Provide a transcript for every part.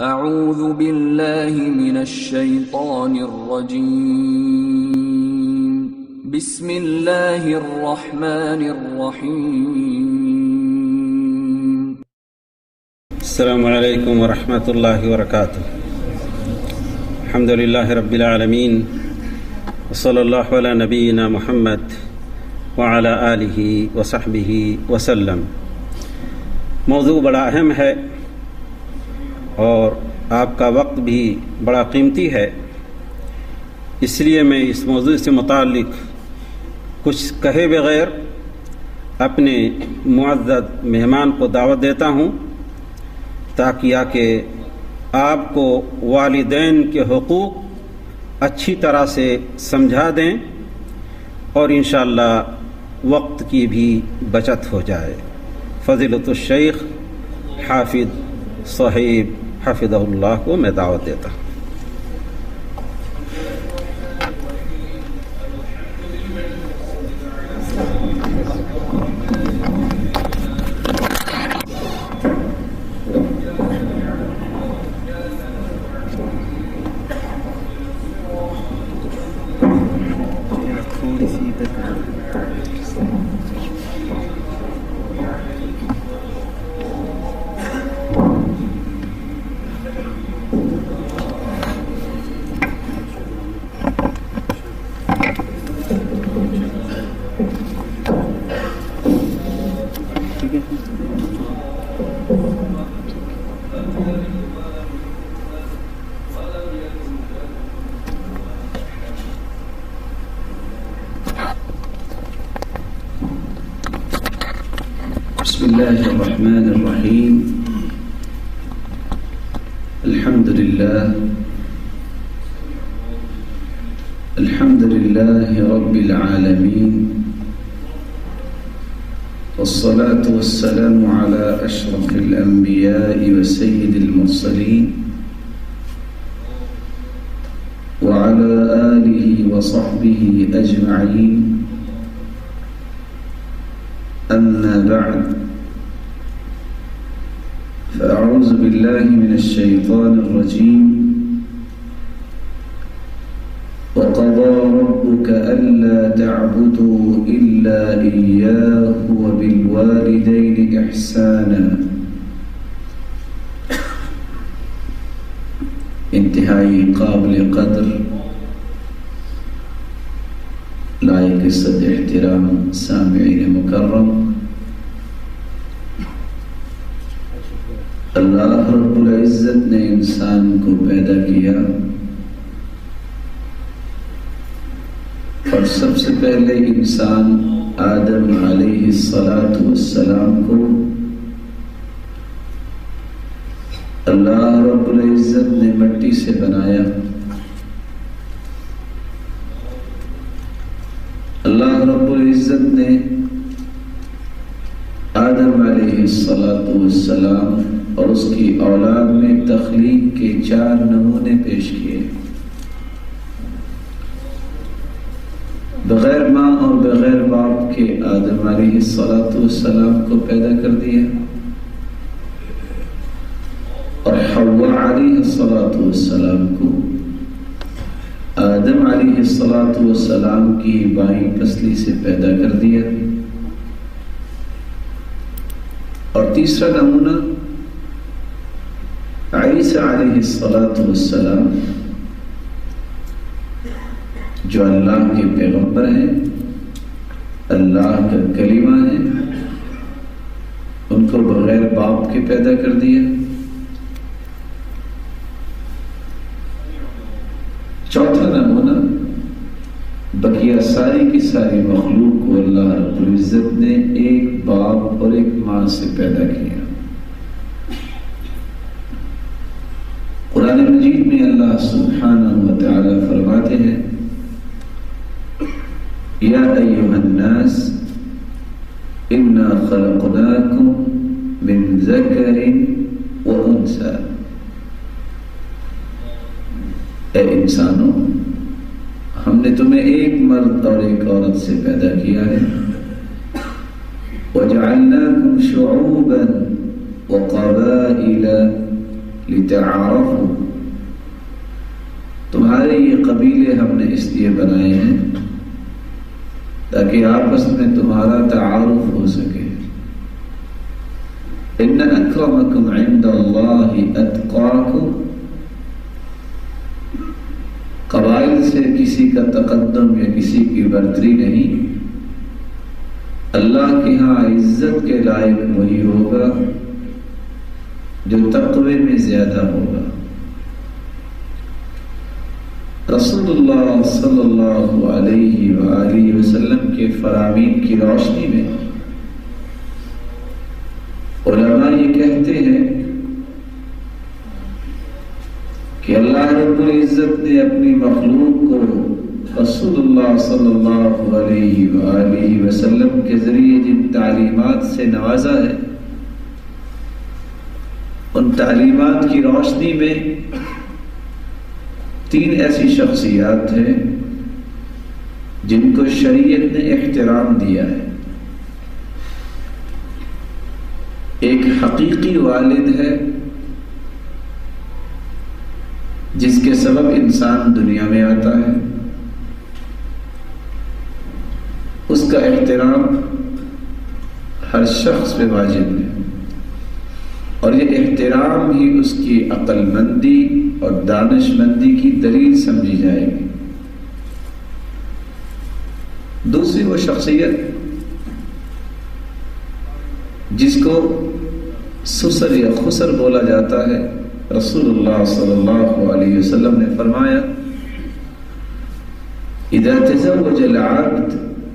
اعوذ باللہ من الشیطان الرجیم بسم اللہ الرحمن الرحیم السلام علیکم ورحمۃ اللہ وبرکاتہ. الحمد للہ رب العالمین وصلی اللہ علی نبینا محمد وعلی آلہ وصحبہ وسلم. موضوع بڑا اہم ہے اور آپ کا وقت بھی بڑا قیمتی ہے، اس لیے میں اس موضوع سے متعلق کچھ کہے بغیر اپنے معزز مہمان کو دعوت دیتا ہوں تاکہ آپ کو والدین کے حقوق اچھی طرح سے سمجھا دیں اور انشاءاللہ وقت کی بھی بچت ہو جائے. فضیلۃ الشیخ حافظ صہیب حفظہ اللہ کو میں دعوت دیتا ہوں. بسم اللہ الرحمن الرحیم. الحمد للہ رب العالمین والصلاة والسلام على اشرف الانبیاء وسید المرسلین وعلى آلہ وصحبہ اجمعین. أما بعد فأعوذ بالله من الشيطان الرجيم. وقضى ربك ألا تعبدوا إلا إياه وبالوالدين إحسانا. انتہائی قابل قدر لائق صد احترام سامعین مکرم، اللہ رب العزت نے انسان کو پیدا کیا اور سب سے پہلے انسان آدم علیہ السلام کو اللہ رب العزت نے مٹی سے بنایا. اللہ رب العزت نے آدم علیہ السلام اور اس کی اولاد میں تخلیق کے 4 نمونے پیش کیے. بغیر ماں اور بغیر باپ کے آدم علیہ السلام کو پیدا کر دیا اور حوا علیہ السلام کو آدم علیہ السلام کی بائیں پسلی سے پیدا کر دیا. اور تیسرا نمونہ عیسیٰ علیہ السلام جو اللہ کے پیغمبر ہیں، اللہ کا کلمہ ہے، ان کو بغیر باپ کے پیدا کر دیا. چوتھا نمونہ بقیہ ساری کی ساری مخلوق کو اللہ رب العزت نے ایک باپ اور ایک ماں سے پیدا کیا. قرآن مجید میں اللہ سبحانہ و تعالی فرماتے ہیں: یا ایھا الناس انا خلقناکم من ذکر و انثی. اے انسانوں، ہم نے تمہیں ایک مرد اور ایک عورت سے پیدا کیا ہے. وَجَعَلْنَاكُمْ شُعُوبًا وَقَبَائِلَ لتعارفوا، تمہارے یہ قبیلے ہم نے اس لیے بنائے ہیں تاکہ آپس میں تمہارا تعارف ہو سکے۔ ان اکرمکم عند اللہ اتقاکم، قبائل سے کسی کا تقدم یا کسی کی برتری نہیں، اللہ کے ہاں عزت کے لائق وہی ہوگا جو تقوی میں زیادہ ہوگا۔ رسول اللہ صلی اللہ علیہ وآلہ وسلم کے فرامین کی روشنی میں علماء یہ کہتے ہیں کہ اللہ رب العزت نے اپنی مخلوق کو رسول اللہ صلی اللہ علیہ وآلہ وسلم کے ذریعے جن تعلیمات سے نوازا ہے، ان تعلیمات کی روشنی میں 3 ایسی شخصیات ہیں جن کو شریعت نے احترام دیا ہے۔ ایک حقیقی والد ہے جس کے سبب انسان دنیا میں آتا ہے، اس کا احترام ہر شخص پہ واجب ہے، اور یہ احترام ہی اس کی عقل مندی اور دانش مندی کی دلیل سمجھی جائے گی۔ دوسری وہ شخصیت جس کو سسر یا خسر بولا جاتا ہے، رسول اللہ صلی اللہ علیہ وسلم نے فرمایا اذا تزوج العبد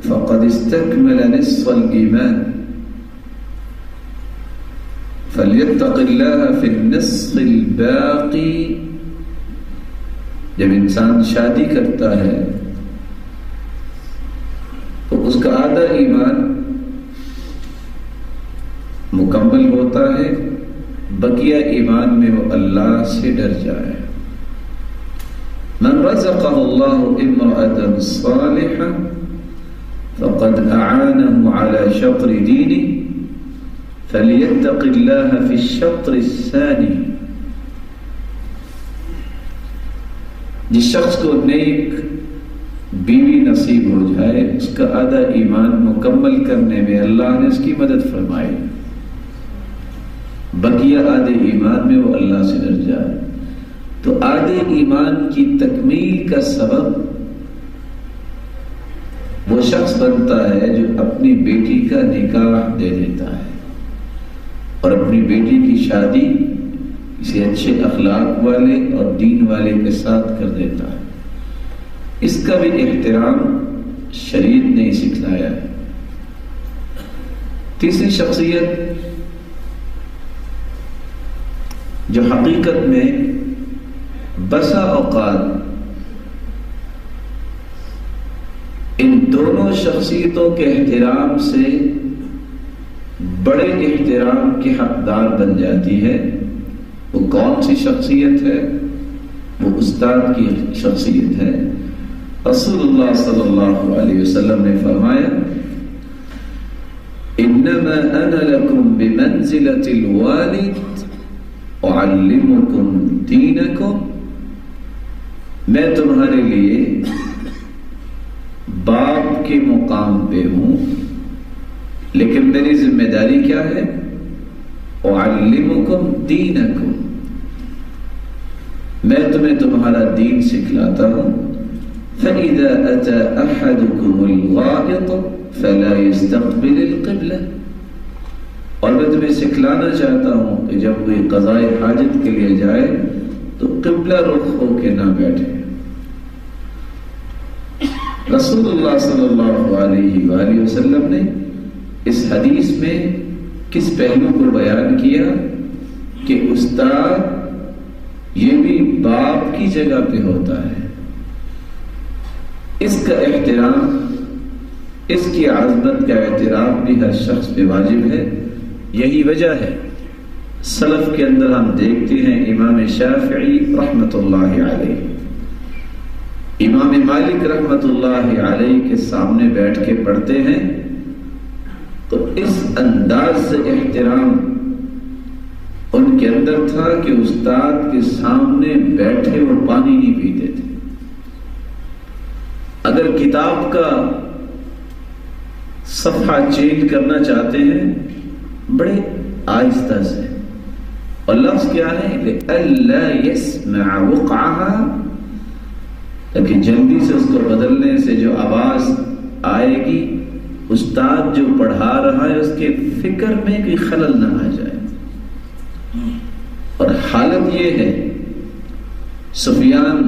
فقد استكمل نصف الإيمان فليتق الله في النصف الباقي۔ جب انسان شادی کرتا ہے تو اس کا آدھا ایمان مکمل ہوتا ہے، بقیہ ایمان میں وہ اللہ سے ڈر جائے۔ من رزقه الله امرأة صالحة فقد أعانه على شطر دينه فليتق الله في الشطر الثاني۔ جس شخص کو نیک بیوی نصیب ہو جائے، اس کا آدھا ایمان مکمل کرنے میں اللہ نے اس کی مدد فرمائی، بقیہ آدھے ایمان میں وہ اللہ سے ڈر جائے۔ تو آدھے ایمان کی تکمیل کا سبب وہ شخص بنتا ہے جو اپنی بیٹی کا نکاح دے دیتا ہے اور اپنی بیٹی کی شادی کسی اچھے اخلاق والے اور دین والے کے ساتھ کر دیتا ہے۔ اس کا بھی احترام شریعت نے سکھلایا ہے۔ تیسری شخصیت جو حقیقت میں بسا اوقات ان دونوں شخصیتوں کے احترام سے بڑے احترام کے حقدار بن جاتی ہے، وہ کون سی شخصیت ہے؟ وہ استاد کی شخصیت ہے۔ رسول اللہ صلی اللہ علیہ وسلم نے فرمایا انما انا لکم بمنزلۃ الوالد اعلمکم دینکم، میں تمہارے لیے باپ کے مقام پہ ہوں، لیکن میری ذمہ داری کیا ہے؟ اعلمکم دینکم، میں تمہیں تمہارا دین سکھلاتا ہوں۔ فَإِذَا أَتَى أَحَدُكُمُ الْغَائِطَ فَلَا يَسْتَقْبِلِ الْقِبْلَةَ، اور میں تمہیں سکھلانا چاہتا ہوں کہ جب کوئی قضائے حاجت کے لیے جائے تو قبلہ رخ ہو کے نہ بیٹھے۔ رسول اللہ صلی اللہ علیہ وآلہ وسلم نے اس حدیث میں کس پہلو کو بیان کیا کہ استاد یہ بھی باپ کی جگہ پہ ہوتا ہے، اس کا احترام، اس کی عظمت کا احترام بھی ہر شخص پہ واجب ہے۔ یہی وجہ ہے سلف کے اندر ہم دیکھتے ہیں امام شافعی رحمۃ اللہ علیہ امام مالک رحمۃ اللہ علیہ کے سامنے بیٹھ کے پڑھتے ہیں تو اس انداز سے احترام ان کے اندر تھا کہ استاد کے سامنے بیٹھے وہ پانی نہیں پیتے تھے. اگر کتاب کا صفحہ چینج کرنا چاہتے ہیں بڑے آہستہ سے، اور لفظ کیا ہے لِأَلَّا يَسْمَعَ وُقْعَهَا، تاکہ جلدی سے اس کو بدلنے سے جو آواز آئے گی استاد جو پڑھا رہا ہے اس کے فکر میں کوئی خلل نہ آ جائے. اور حالت یہ ہے، سفیان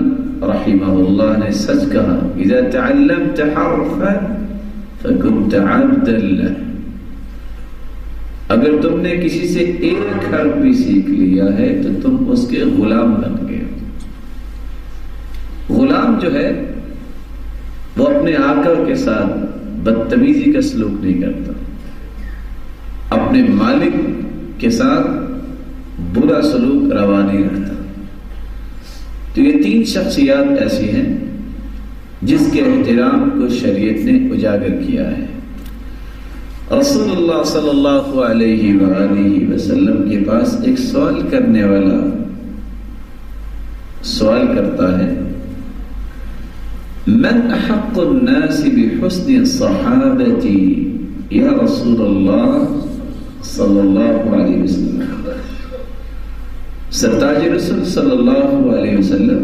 رحمہ اللہ نے سچ کہا اذا تعلمت حرفا فكنت عبدا له، اگر تم نے کسی سے ایک حرف بھی سیکھ لیا ہے تو تم اس کے غلام بن گئے. غلام جو ہے وہ اپنے آقا کے ساتھ بدتمیزی کا سلوک نہیں کرتا، اپنے مالک کے ساتھ برا سلوک روا نہیں رکھتا. تو یہ 3 شخصیات ایسی ہیں جس کے احترام کو شریعت نے اجاگر کیا ہے. رسول اللہ صلی اللہ علیہ وآلہ وسلم کے پاس ایک سوال کرنے والا سوال کرتا ہے من احق الناس بحسن صحابتی یا رسول اللہ صلی اللہ علیہ وسلم. سرتاج رسول صلی اللہ علیہ وسلم،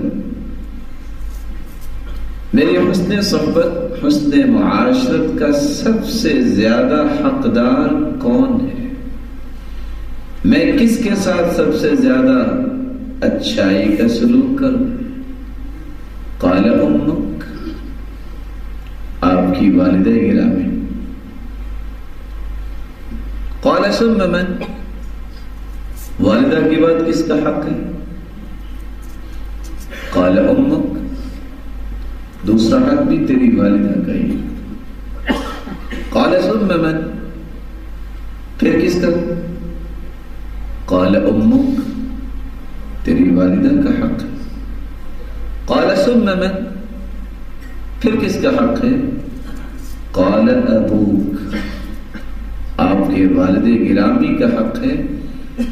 میری حسن صحبت حسن معاشرت کا سب سے زیادہ حقدار کون ہے؟ میں کس کے ساتھ سب سے زیادہ اچھائی کا سلوک کروں؟ قال امک، آپ کی والدہ گرامی. قال ثم من، والدہ کے بعد کس کا حق ہے؟ قال امک، دوسرا حق بھی تیری والدہ کا ہی. قال ثم من، پھر کس کا؟ قال امک، تیری والدہ کا حق ہے. قال ثم من، پھر کس کا حق ہے؟ قال ابوک، آپ کے والد گرامی کا حق ہے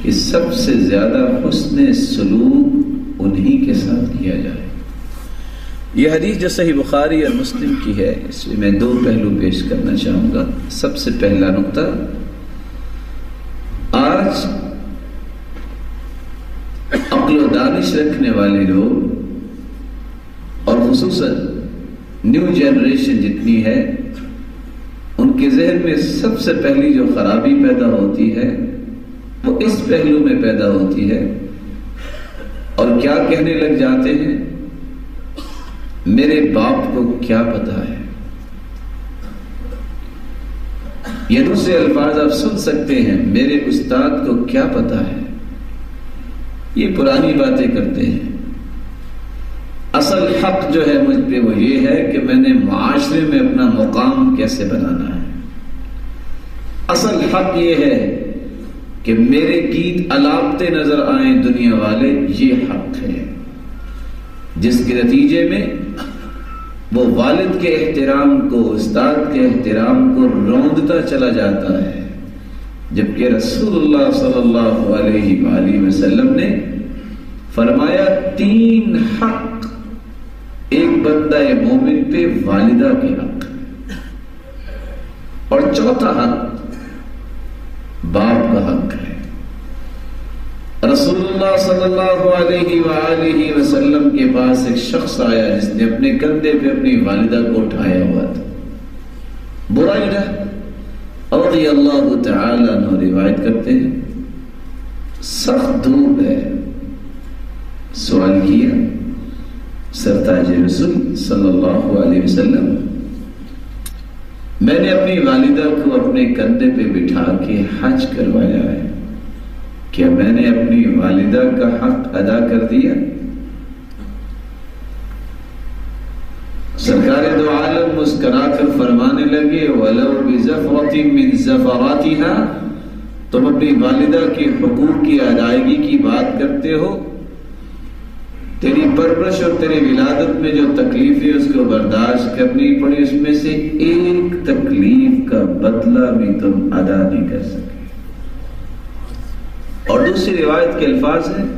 کہ سب سے زیادہ حسن سلوک انہی کے ساتھ کیا جائے. یہ حدیث جو صحیح بخاری اور مسلم کی ہے، اس میں 2 پہلو پیش کرنا چاہوں گا. سب سے پہلا نقطہ، آج عقل و دانش رکھنے والے لوگ اور خصوصاً نیو جنریشن جتنی ہے، ان کے ذہن میں سب سے پہلی جو خرابی پیدا ہوتی ہے وہ اس پہلو میں پیدا ہوتی ہے، اور کیا کہنے لگ جاتے ہیں میرے باپ کو کیا پتا ہے. یہ دوسرے الفاظ آپ سن سکتے ہیں، میرے استاد کو کیا پتا ہے. یہ پرانی باتیں کرتے ہیں. اصل حق جو ہے مجھ پہ وہ یہ ہے کہ میں نے معاشرے میں اپنا مقام کیسے بنانا ہے. اصل حق یہ ہے کہ میرے گیت الاپتے نظر آئیں دنیا والے، یہ حق ہے، جس کے نتیجے میں وہ والد کے احترام کو، استاد کے احترام کو روندتا چلا جاتا ہے. جبکہ رسول اللہ صلی اللہ علیہ وآلہ وسلم نے فرمایا 3 حق ایک بندہ مومن پہ والدہ کے حق، اور 4تھا حق باپ کا حق ہے. رسول اللہ صلی اللہ علیہ وآلہ وسلم کے پاس ایک شخص آیا جس نے اپنے کندھے پہ اپنی والدہ کو اٹھایا ہوا تھا. برائدہ رضی اللہ تعالی عنہ روایت کرتے ہیں، سخت دھوپ ہے. سوال کیا سرتاج رسول صلی اللہ علیہ وسلم، میں نے اپنی والدہ کو اپنے کندھے پہ بٹھا کے حج کروایا ہے، کیا میں نے اپنی والدہ کا حق ادا کر دیا؟ سرکار دو عالم مسکرا کر فرمانے لگے وَلَوْ بِزَفْرَةٍ مِّن زَفَرَاتِهَا، تم اپنی والدہ کے حقوق کی ادائیگی کی بات کرتے ہو، تیری پرورش اور تیری ولادت میں جو تکلیفیں اس کو برداشت کرنی پڑی، اس میں سے ایک تکلیف کا بدلہ بھی تم ادا نہیں کر سکے. اور دوسری روایت کے الفاظ ہیں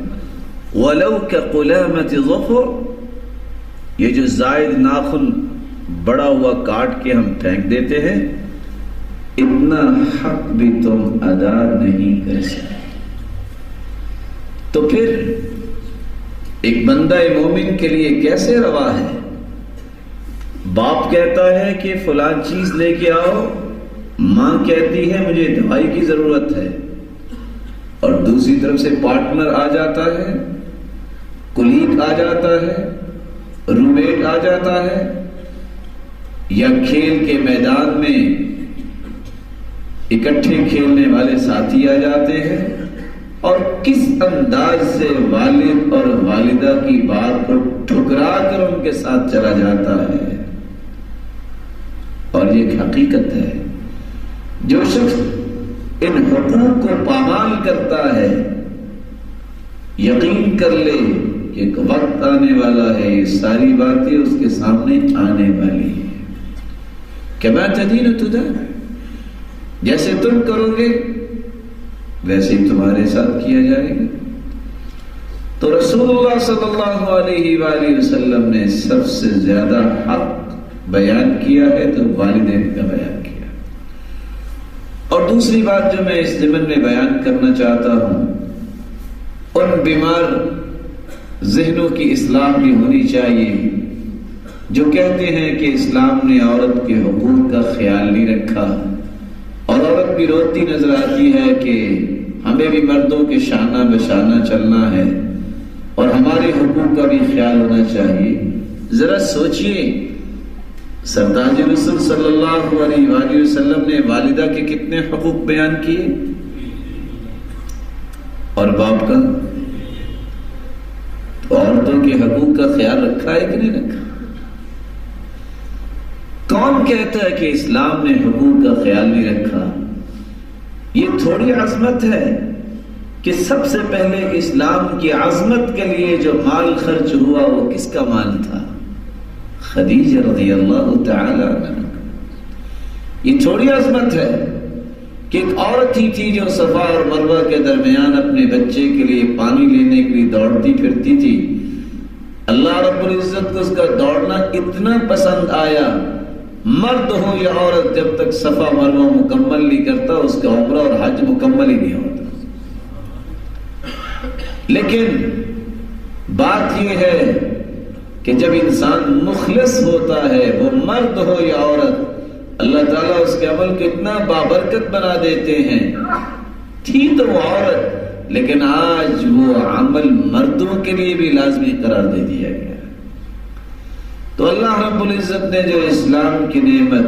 وَلَوْ كَقُلَامَةِ ظَفُرٍ، یہ جو زائد ناخن بڑا ہوا کاٹ کے ہم پھینک دیتے ہیں، اتنا حق بھی تم ادا نہیں کر سکتے۔ تو پھر ایک بندہ مومن کے لیے کیسے روا ہے؟ باپ کہتا ہے کہ فلان چیز لے کے آؤ، ماں کہتی ہے مجھے دوائی کی ضرورت ہے، اور دوسری طرف سے پارٹنر آ جاتا ہے، کلیگ آ جاتا ہے، روم میٹ آ جاتا ہے، یا کھیل کے میدان میں اکٹھے کھیلنے والے ساتھی آ جاتے ہیں، اور کس انداز سے والد اور والدہ کی بات کو ٹھکرا کر ان کے ساتھ چلا جاتا ہے۔ اور یہ ایک حقیقت ہے، جو شخص ان حقوق کو پامال کرتا ہے، یقین کر لے کہ ایک وقت آنے والا ہے، یہ ساری باتیں اس کے سامنے آنے والی ہیں۔ کما تدین تدان، جیسے تم کرو گے ویسے ہی تمہارے ساتھ کیا جائے گا۔ تو رسول اللہ صلی اللہ علیہ وآلہ وسلم نے سب سے زیادہ حق بیان کیا ہے تو والدین کا بیان کیا۔ اور دوسری بات جو میں اس ضمن میں بیان کرنا چاہتا ہوں، ان بیمار ذہنوں کی اصلاح بھی ہونی چاہیے جو کہتے ہیں کہ اسلام نے عورت کے حقوق کا خیال نہیں رکھا، اور عورت بھی روتی نظر آتی ہے کہ ہمیں بھی مردوں کے شانہ بشانہ چلنا ہے اور ہمارے حقوق کا بھی خیال ہونا چاہیے۔ ذرا سوچئے، سردار رسول صلی اللہ علیہ وآلہ وسلم نے والدہ کے کتنے حقوق بیان کیے، اور باپ کا؟ تو عورتوں کے حقوق کا خیال رکھا ہے کہ نہیں رکھا؟ کون کہتا ہے کہ اسلام نے حقوق کا خیال نہیں رکھا؟ یہ تھوڑی عظمت ہے کہ سب سے پہلے اسلام کی عظمت کے لیے جو مال خرچ ہوا وہ کس کا مال تھا؟ خدیجہ رضی اللہ تعالی عنہ۔ یہ تھوڑی عظمت ہے کہ ایک عورت ہی تھی جو صفا اور مروہ کے درمیان اپنے بچے کے لیے پانی لینے کے لیے دوڑتی پھرتی تھی۔ اللہ رب العزت کو اس کا دوڑنا اتنا پسند آیا، مرد ہو یا عورت جب تک صفا مروہ مکمل نہیں کرتا اس کا عمرہ اور حج مکمل ہی نہیں ہوتا۔ لیکن بات یہ ہے کہ جب انسان مخلص ہوتا ہے، وہ مرد ہو یا عورت، اللہ تعالیٰ اس کے عمل کو اتنا بابرکت بنا دیتے ہیں۔ تھی تو وہ عورت، لیکن آج وہ عمل مردوں کے لیے بھی لازمی قرار دے دیا گیا۔ تو اللہ رب العزت نے جو اسلام کی نعمت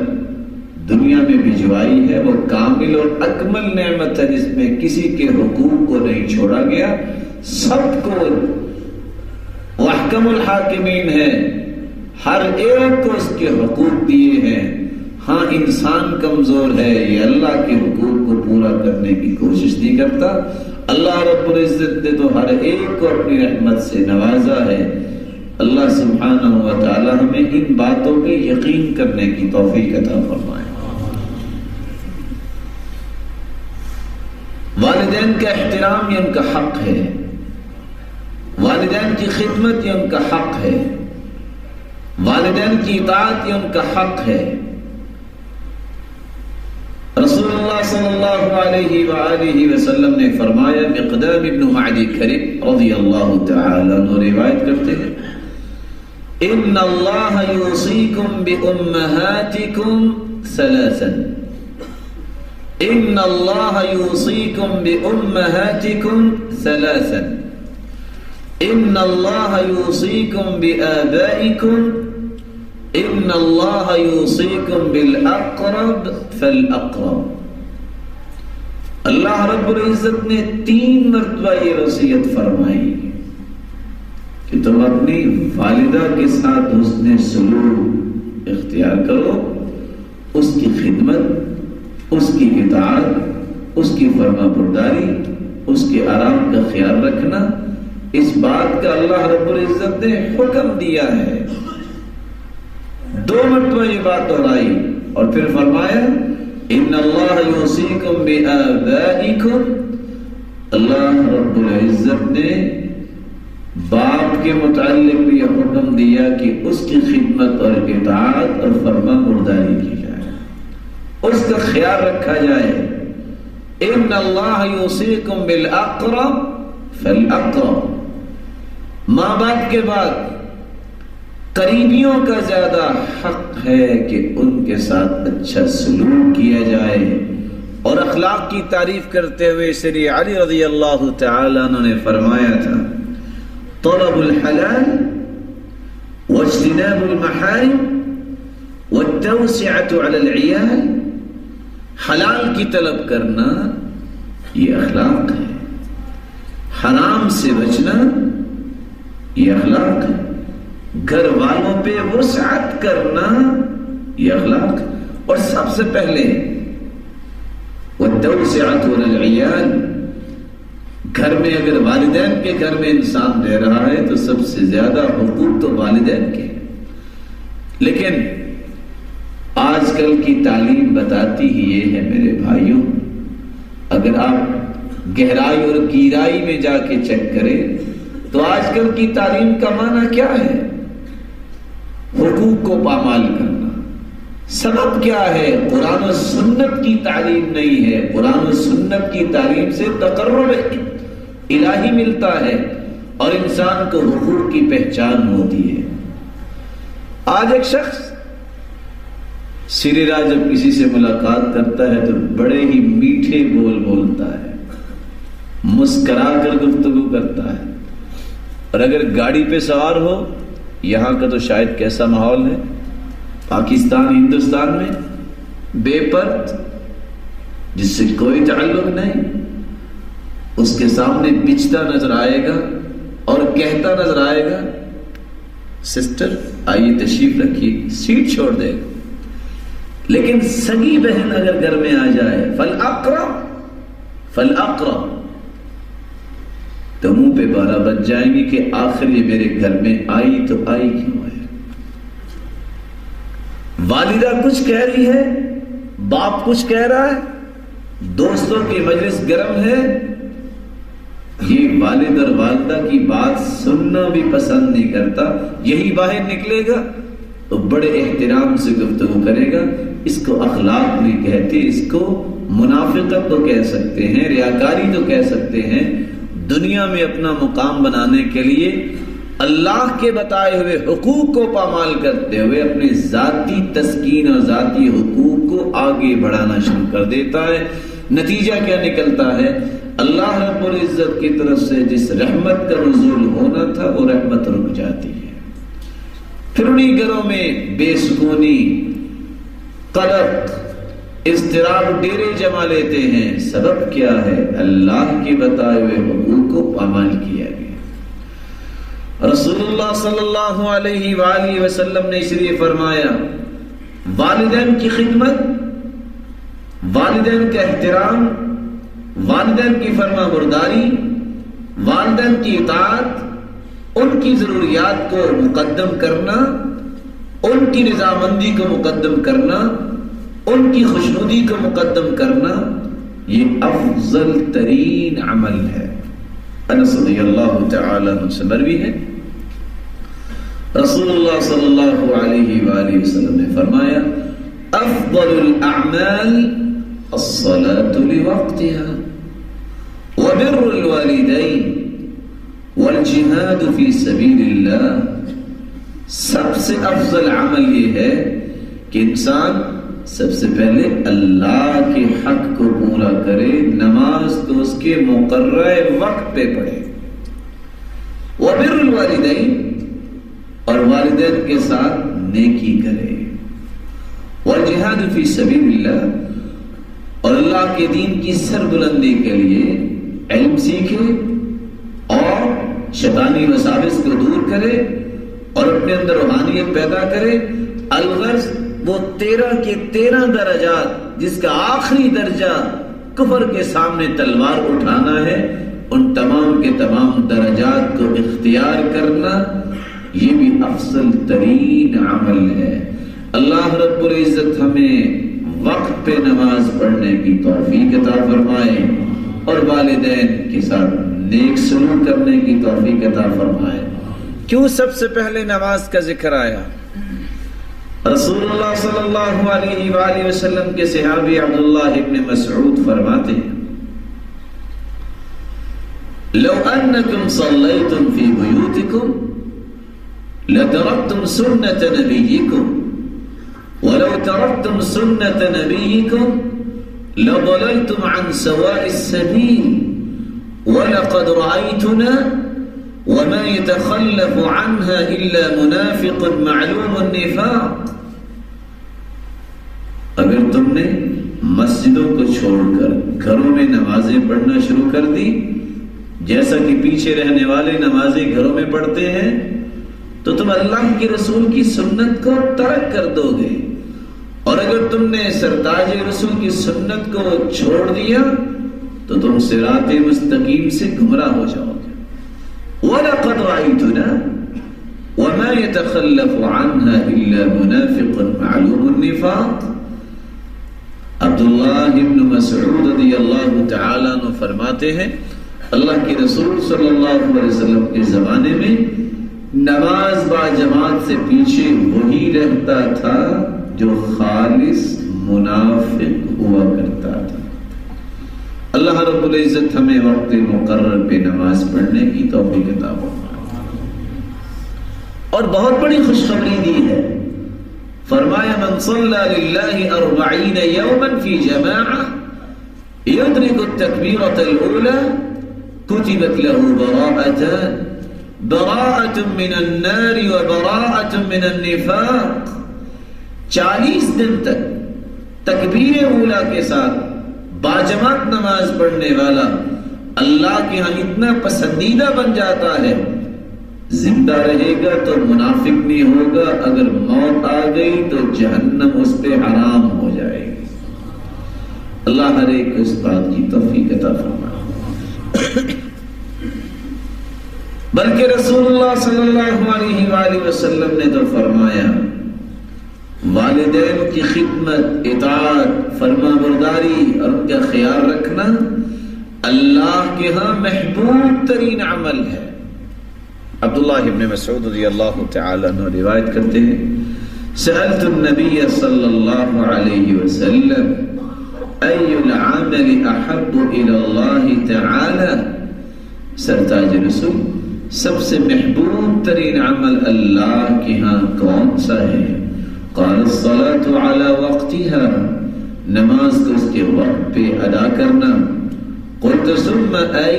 دنیا میں بھجوائی ہے وہ کامل اور اکمل نعمت ہے، جس میں کسی کے حقوق کو نہیں چھوڑا گیا، سب کو احکم الحاکمین ہے، ہر ایک کو اس کے حقوق دیے ہیں۔ ہاں انسان کمزور ہے، یہ اللہ کے حقوق کو پورا کرنے کی کوشش نہیں کرتا۔ اللہ رب العزت نے تو ہر ایک کو اپنی رحمت سے نوازا ہے۔ اللہ سبحانہ و تعالی ہمیں ان باتوں پہ یقین کرنے کی توفیق عطا فرمائے۔ والدین کا احترام یہ ان کا حق ہے، والدین کی خدمت یہ ان کا حق ہے، والدین کی اطاعت یہ ان کا حق ہے۔ رسول اللہ صلی اللہ علیہ وآلہ وسلم نے فرمایا، مقدام ابن معدی کرب رضی اللہ تعالی عنہ روایت کرتے ہیں، ان اللہ یوصیکم بامہاتکم ثلاثا، ان اللہ یوصیکم بامہاتکم ثلاثا، ان اللہ یوصیکم بآبائکم، ان اللہ یوصیکم بالاقرب فالاقرب۔ اللہ رب العزت نے 3 مرتبہ یہ وصیت فرمائی کہ تم اپنی والدہ کے ساتھ حسن سلوک اختیار کرو، اس کی خدمت، اس کی اطاعت، اس کی فرما برداری، اس کے آرام کا خیال رکھنا، اس بات کا اللہ رب العزت نے حکم دیا ہے۔ 2 مرتبہ یہ بات دہرائی اور پھر فرمایا، ان اللہ یوصیکم بآبائکم، اللہ رب العزت نے باپ کے متعلق بھی یہ حکم دیا کہ اس کی خدمت اور اطاعت اور فرما برداری کی جائے، اس کا خیال رکھا جائے۔ ان اللہ یوصیکم بالاقرب فالاقرب، ماں باپ کے بعد قریبیوں کا زیادہ حق ہے کہ ان کے ساتھ اچھا سلوک کیا جائے۔ اور اخلاق کی تعریف کرتے ہوئے سری علی رضی اللہ تعالی عنہ نے فرمایا تھا، طلب الحلال واجتناب المحارم والتوسعة على العيال، حلال کی طلب کرنا یہ اخلاق ہے، حرام سے بچنا یہ اخلاق ہے، گھر والوں پہ وسعت کرنا یہ اخلاق ہے، اور سب سے پہلے والتوسعة على العيال، گھر میں اگر والدین کے گھر میں انسان رہ رہا ہے تو سب سے زیادہ حقوق تو والدین کے ہیں، لیکن آج کل کی تعلیم بتاتی ہی یہ ہے میرے بھائیوں، اگر آپ گہرائی اور گہرائی میں جا کے چیک کریں تو آج کل کی تعلیم کا معنی کیا ہے؟ حقوق کو پامال کرنا۔ سبب کیا ہے؟ قرآن و سنت کی تعلیم نہیں ہے۔ قرآن و سنت کی تعلیم سے تقرب الہی ملتا ہے اور انسان کو حقوق کی پہچان ہوتی ہے۔ آج ایک شخص سرے راہ جب کسی سے ملاقات کرتا ہے تو بڑے ہی میٹھے بول بولتا ہے، مسکرا کر گفتگو کرتا ہے، اور اگر گاڑی پہ سوار ہو، یہاں کا تو شاید کیسا ماحول ہے پاکستان ہندوستان میں، بے پرد جس سے کوئی تعلق نہیں، اس کے سامنے بچتا نظر آئے گا اور کہتا نظر آئے گا، سسٹر آئیے تشریف رکھیے، سیٹ چھوڑ دے گا۔ لیکن سگی بہن اگر گھر میں آ جائے، فالاقرب، تو منہ پہ 12 بج جائیں گی کہ آخر یہ میرے گھر میں آئی تو آئی کیوں ہے؟ والدہ کچھ کہہ رہی ہے، باپ کچھ کہہ رہا ہے، دوستوں کی مجلس گرم ہے، یہ والد اور والدہ کی بات سننا بھی پسند نہیں کرتا، یہی باہر نکلے گا تو بڑے احترام سے گفتگو کرے گا۔ اس کو اخلاق نہیں کہتے، اس کو منافقت تو کہہ سکتے ہیں، ریاکاری تو کہہ سکتے ہیں۔ دنیا میں اپنا مقام بنانے کے لیے اللہ کے بتائے ہوئے حقوق کو پامال کرتے ہوئے اپنے ذاتی تسکین اور ذاتی حقوق کو آگے بڑھانا شروع کر دیتا ہے۔ نتیجہ کیا نکلتا ہے؟ اللہ رب العزت کی طرف سے جس رحمت کا نزول ہونا تھا وہ رحمت رک جاتی ہے، پھر انہی گھروں میں بے سکونی، قلق، اضطراب ڈیرے جما لیتے ہیں۔ سبب کیا ہے؟ اللہ کے بتائے ہوئے حقوق کو پامال کیا گیا۔ رسول اللہ صلی اللہ علیہ وآلہ وسلم نے اس لیے فرمایا، والدین کی خدمت، والدین کا احترام، والدین کی فرما برداری، والدین کی اطاعت، ان کی ضروریات کو مقدم کرنا، ان کی رضامندی کو مقدم کرنا، ان کی خوشنودی کو مقدم کرنا، یہ افضل ترین عمل ہے۔ انس رضی اللہ تعالی عنہ سے مروی ہے، رسول اللہ صلی اللہ علیہ وآلہ وسلم نے فرمایا، افضل الاعمال الصلاة لوقتها وبر الوالدین والجہاد فی سبیل اللہ۔ سب سے افضل عمل یہ ہے کہ انسان سب سے پہلے اللہ کے حق کو پورا کرے، نماز تو اس کے مقررہ وقت پہ پڑھے، وبر الوالدین، اور والدین کے ساتھ نیکی کرے، والجہاد فی سبیل اللہ، اور اللہ کے دین کی سربلندی کے لیے علم سیکھے اور شیطانی وساوس کو دور کرے اور اپنے اندر روحانیت پیدا کرے۔ الغرض وہ 13 کے 13 درجات، جس کا آخری درجہ کفر کے سامنے تلوار اٹھانا ہے، ان تمام کے تمام درجات کو اختیار کرنا، یہ بھی افضل ترین عمل ہے۔ اللہ رب العزت ہمیں وقت پہ نماز پڑھنے کی توفیق عطا فرمائے، اور والدین کے ساتھ نیک سلوک کرنے کی توفیق عطا فرمائے۔ کیوں سب سے پہلے نماز کا ذکر آیا؟ رسول اللہ صلی اللہ علیہ وآلہ وسلم کے صحابی عبداللہ ابن مسعود فرماتے ہیں لو انکم صلیتم فی بیوتکم لترکتم سنت نبیکم ولو ترکتم سنت نبیکم لضللتم عن سواء السبیل ولقد رأيتنا وما يتخلف عنها إلا منافق معلوم النفاق۔ اگر تم نے مسجدوں کو چھوڑ کر گھروں میں نمازیں پڑھنا شروع کر دی، جیسا کہ پیچھے رہنے والے نمازیں گھروں میں پڑھتے ہیں، تو تم اللہ کے رسول کی سنت کو ترک کر دو گے، اور اگر تم نے سرتاج رسول کی سنت کو چھوڑ دیا تو تم صراط مستقیم سے گمراہ ہو جاؤ گے۔ وَلَقَدْ رَأَيْتُنَا وَمَا يَتَخَلَّفُ عَنْهَا إِلَّا مُنَافِقٌ مَعْلُومُ النِّفَاقِ۔ عبداللہ ابن مسعود رضی اللہ تعالیٰ عنہ فرماتے ہیں اللہ کے رسول صلی اللہ علیہ وسلم کے زمانے میں نماز با جماعت سے پیچھے وہی رہتا تھا جو خالص منافق ہوا کرتا تھا۔ اللہ رب العزت ہمیں وقت مقرر پہ نماز پڑھنے کی توفیق عطا فرمائے۔ اور بہت بڑی خوشخبری دی ہے، فرمایا من صلی للہ 40 یوما فی جماعہ یدرک التکبیرۃ الاولی کتبت له براءتان، براءۃ من النار وبراءۃ من النفاق۔ 40 دن تک تکبیر اولا کے ساتھ باجماعت نماز پڑھنے والا اللہ کے ہاں اتنا پسندیدہ بن جاتا ہے، زندہ رہے گا تو منافق نہیں ہوگا، اگر موت آ گئی تو جہنم اس پہ حرام ہو جائے گی۔ اللہ ہر ایک کو اس بات کی توفیق عطا فرمائے۔ بلکہ رسول اللہ صلی اللہ علیہ وآلہ وسلم نے تو فرمایا والدین کی خدمت، اطاعت، فرما برداری اور ان کا خیال رکھنا اللہ کے ہاں محبوب ترین عمل ہے۔ عبداللہ ابن مسعود رضی اللہ تعالیٰ عنہ روایت کرتے ہیں سألت النبی صلی اللہ علیہ وسلم ای العمل احب الى اللہ تعالی، سرتاج رسول سب سے محبوب ترین عمل اللہ کے ہاں کون سا ہے؟ قال الصلاة على وقتها، نماز کو اس کے وقت پہ ادا کرنا۔ قلت ثم ای،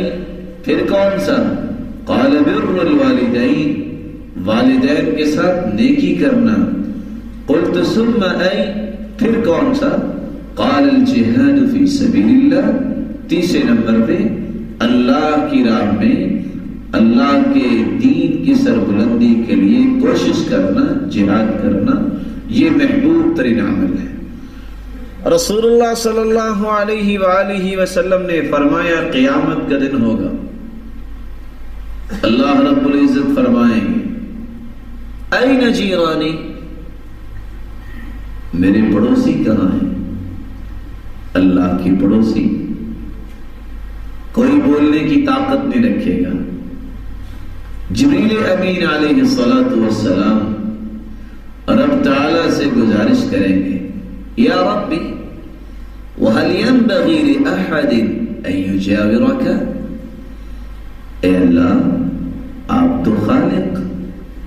پھر کون سا؟ قال بر الوالدین، والدین کے ساتھ نیکی کرنا۔ قلت ثم ای، پھر کون سا؟ قال الجہاد فی سبیل اللہ، تیسرے نمبر پہ اللہ کی راہ میں اللہ کے دین کی سربلندی کے لیے کوشش کرنا، جہاد کرنا، یہ محبوب ترین عمل ہے۔ رسول اللہ صلی اللہ علیہ وآلہ وسلم نے فرمایا قیامت کا دن ہوگا، اللہ رب العزت فرمائیں گے این جیرانی، میرے پڑوسی کہاں ہیں؟ اللہ کی پڑوسی کوئی بولنے کی طاقت نہیں رکھے گا۔ جبریل امین علیہ الصلاۃ والسلام رب تعالی سے گزارش کریں گے یا ربی وَهَلْ يَنْبَغِي لِأَحَدٍ أَن يُجَاوِرَكَ، اے اللہ آپ تو خالق،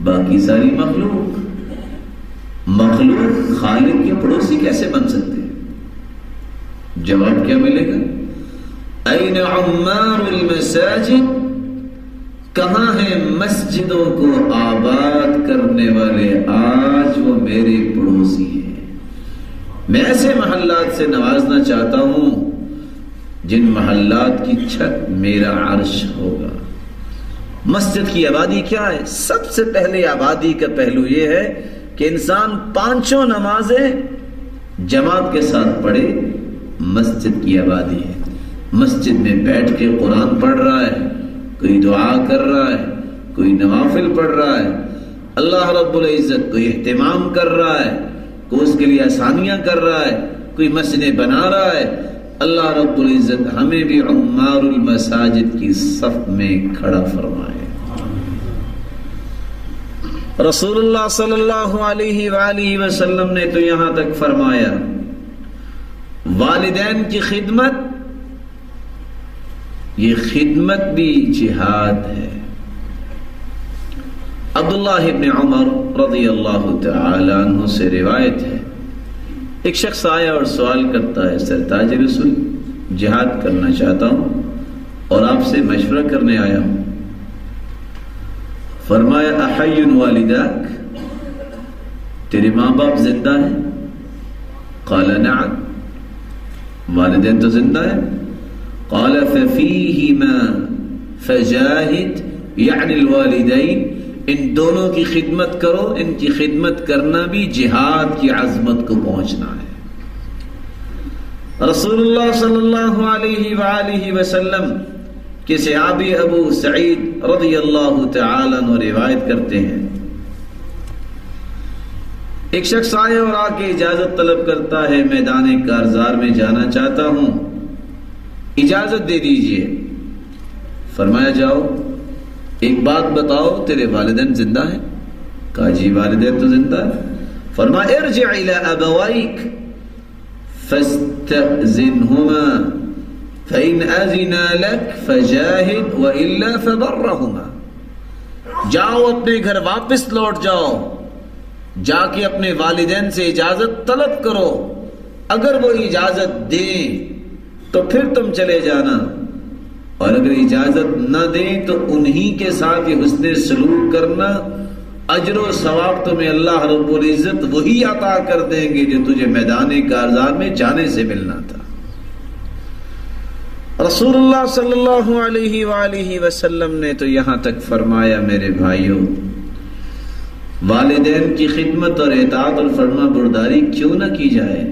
باقی ساری مخلوق خالق کے پڑوسی کیسے بن سکتے ہیں؟ جواب کیا ملے گا؟ أَيْنَ عُمَّارُ الْمَسَاجِدِ، کہاں ہیں مسجدوں کو آباد کرنے والے؟ آج وہ میرے پڑوسی ہیں۔ میں ایسے محلات سے نوازنا چاہتا ہوں جن محلات کی چھت میرا عرش ہوگا۔ مسجد کی آبادی کیا ہے؟ سب سے پہلے آبادی کا پہلو یہ ہے کہ انسان 5 نمازیں جماعت کے ساتھ پڑھے، مسجد کی آبادی ہے۔ مسجد میں بیٹھ کے قرآن پڑھ رہا ہے، کوئی دعا کر رہا ہے، کوئی نوافل پڑھ رہا ہے، اللہ رب العزت کوئی اہتمام کر رہا ہے، کوئی اس کے لیے آسانیاں کر رہا ہے، کوئی مسجد بنا رہا ہے، اللہ رب العزت ہمیں بھی عمار المساجد کی صف میں کھڑا فرمائے۔ رسول اللہ صلی اللہ علیہ وآلہ وسلم نے تو یہاں تک فرمایا والدین کی خدمت، یہ خدمت بھی جہاد ہے۔ عبداللہ ابن عمر رضی اللہ تعالی عنہ سے روایت ہے، ایک شخص آیا اور سوال کرتا ہے، سرتاج رسول جہاد کرنا چاہتا ہوں اور آپ سے مشورہ کرنے آیا ہوں۔ فرمایا احی والداک، تیرے ماں باپ زندہ ہیں؟ قال نعم، والدین تو زندہ ہیں۔ قال ففیہما فجاہد، یعنی الوالدین، ان دونوں کی خدمت کرو، ان کی خدمت کرنا بھی جہاد کی عظمت کو پہنچنا ہے۔ رسول اللہ صلی اللہ علیہ وآلہ وسلم کے صحابی ابو سعید رضی اللہ تعالی عنہ روایت کرتے ہیں، ایک شخص آئے اور آ کے اجازت طلب کرتا ہے، میدان کارزار میں جانا چاہتا ہوں، اجازت دے دیجئے۔ فرمایا جاؤ، ایک بات بتاؤ، تیرے والدین زندہ ہیں؟ کہا جی والدین تو زندہ ہیں۔ فرمایا ارجع الى ابوائک فاستأذنہما فإن أذنا لك فجاهد وإلا فبرهما، جاؤ اپنے گھر واپس لوٹ جاؤ، جا کے اپنے والدین سے اجازت طلب کرو، اگر وہ اجازت دیں تو پھر تم چلے جانا، اور اگر اجازت نہ دیں تو انہی کے ساتھ یہ حسن سلوک کرنا، اجر و ثواب تمہیں اللہ رب العزت وہی عطا کر دیں گے جو تجھے میدان کارزار میں جانے سے ملنا تھا۔ رسول اللہ صلی اللہ علیہ وآلہ وسلم نے تو یہاں تک فرمایا، میرے بھائیوں، والدین کی خدمت اور اطاعت اور فرما برداری کیوں نہ کی جائے؟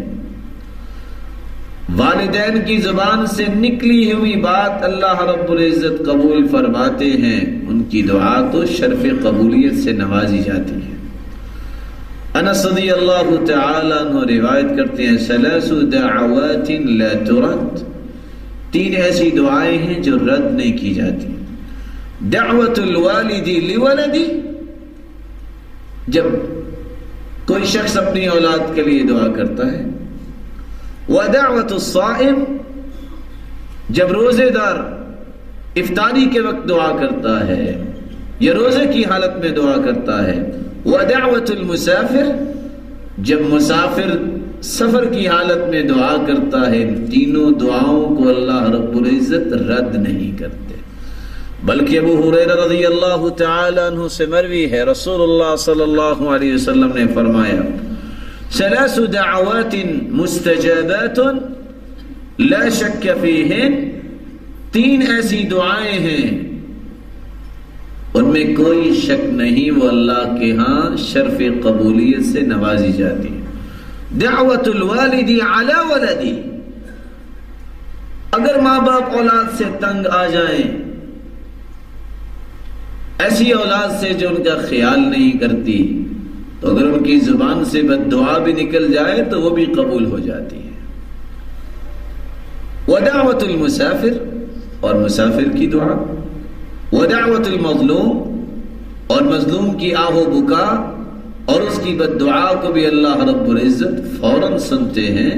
والدین کی زبان سے نکلی ہوئی بات اللہ رب العزت قبول فرماتے ہیں، ان کی دعا تو شرف قبولیت سے نوازی جاتی ہے۔ انس رضی اللہ تعالی عنہ روایت کرتے ہیں، ثلاث دعوات لا ترد، تین ایسی دعائیں ہیں جو رد نہیں کی جاتی۔ دعوت الوالد لولدی، جب کوئی شخص اپنی اولاد کے لیے دعا کرتا ہے۔ ودعوت الصائم، جب روزے دار افطاری کے وقت دعا کرتا ہے یا روزے کی حالت میں دعا کرتا ہے۔ ودعوت المسافر، جب مسافر سفر کی حالت میں دعا کرتا ہے۔ تینوں دعاؤں کو اللہ رب العزت رد نہیں کرتے، بلکہ ابو ہریرہ رضی اللہ تعالی عنہ سے مروی ہے، رسول اللہ صلی اللہ علیہ وسلم نے فرمایا، ثلاث دعوات مستجابات لا شک فیہن، تین ایسی دعائیں ہیں ان میں کوئی شک نہیں، وہ اللہ کے ہاں شرف قبولیت سے نوازی جاتی ہے۔ دعوت الوالد علی ولدی، اگر ماں باپ اولاد سے تنگ آ جائیں، ایسی اولاد سے جو ان کا خیال نہیں کرتی، تو اگر ان کی زبان سے بد دعا بھی نکل جائے تو وہ بھی قبول ہو جاتی ہے۔ ودعوت المسافر، اور مسافر کی دعا۔ ودعوت المظلوم، اور مظلوم کی آہ و بکا اور اس کی بد دعا کو بھی اللہ رب العزت فوراً سنتے ہیں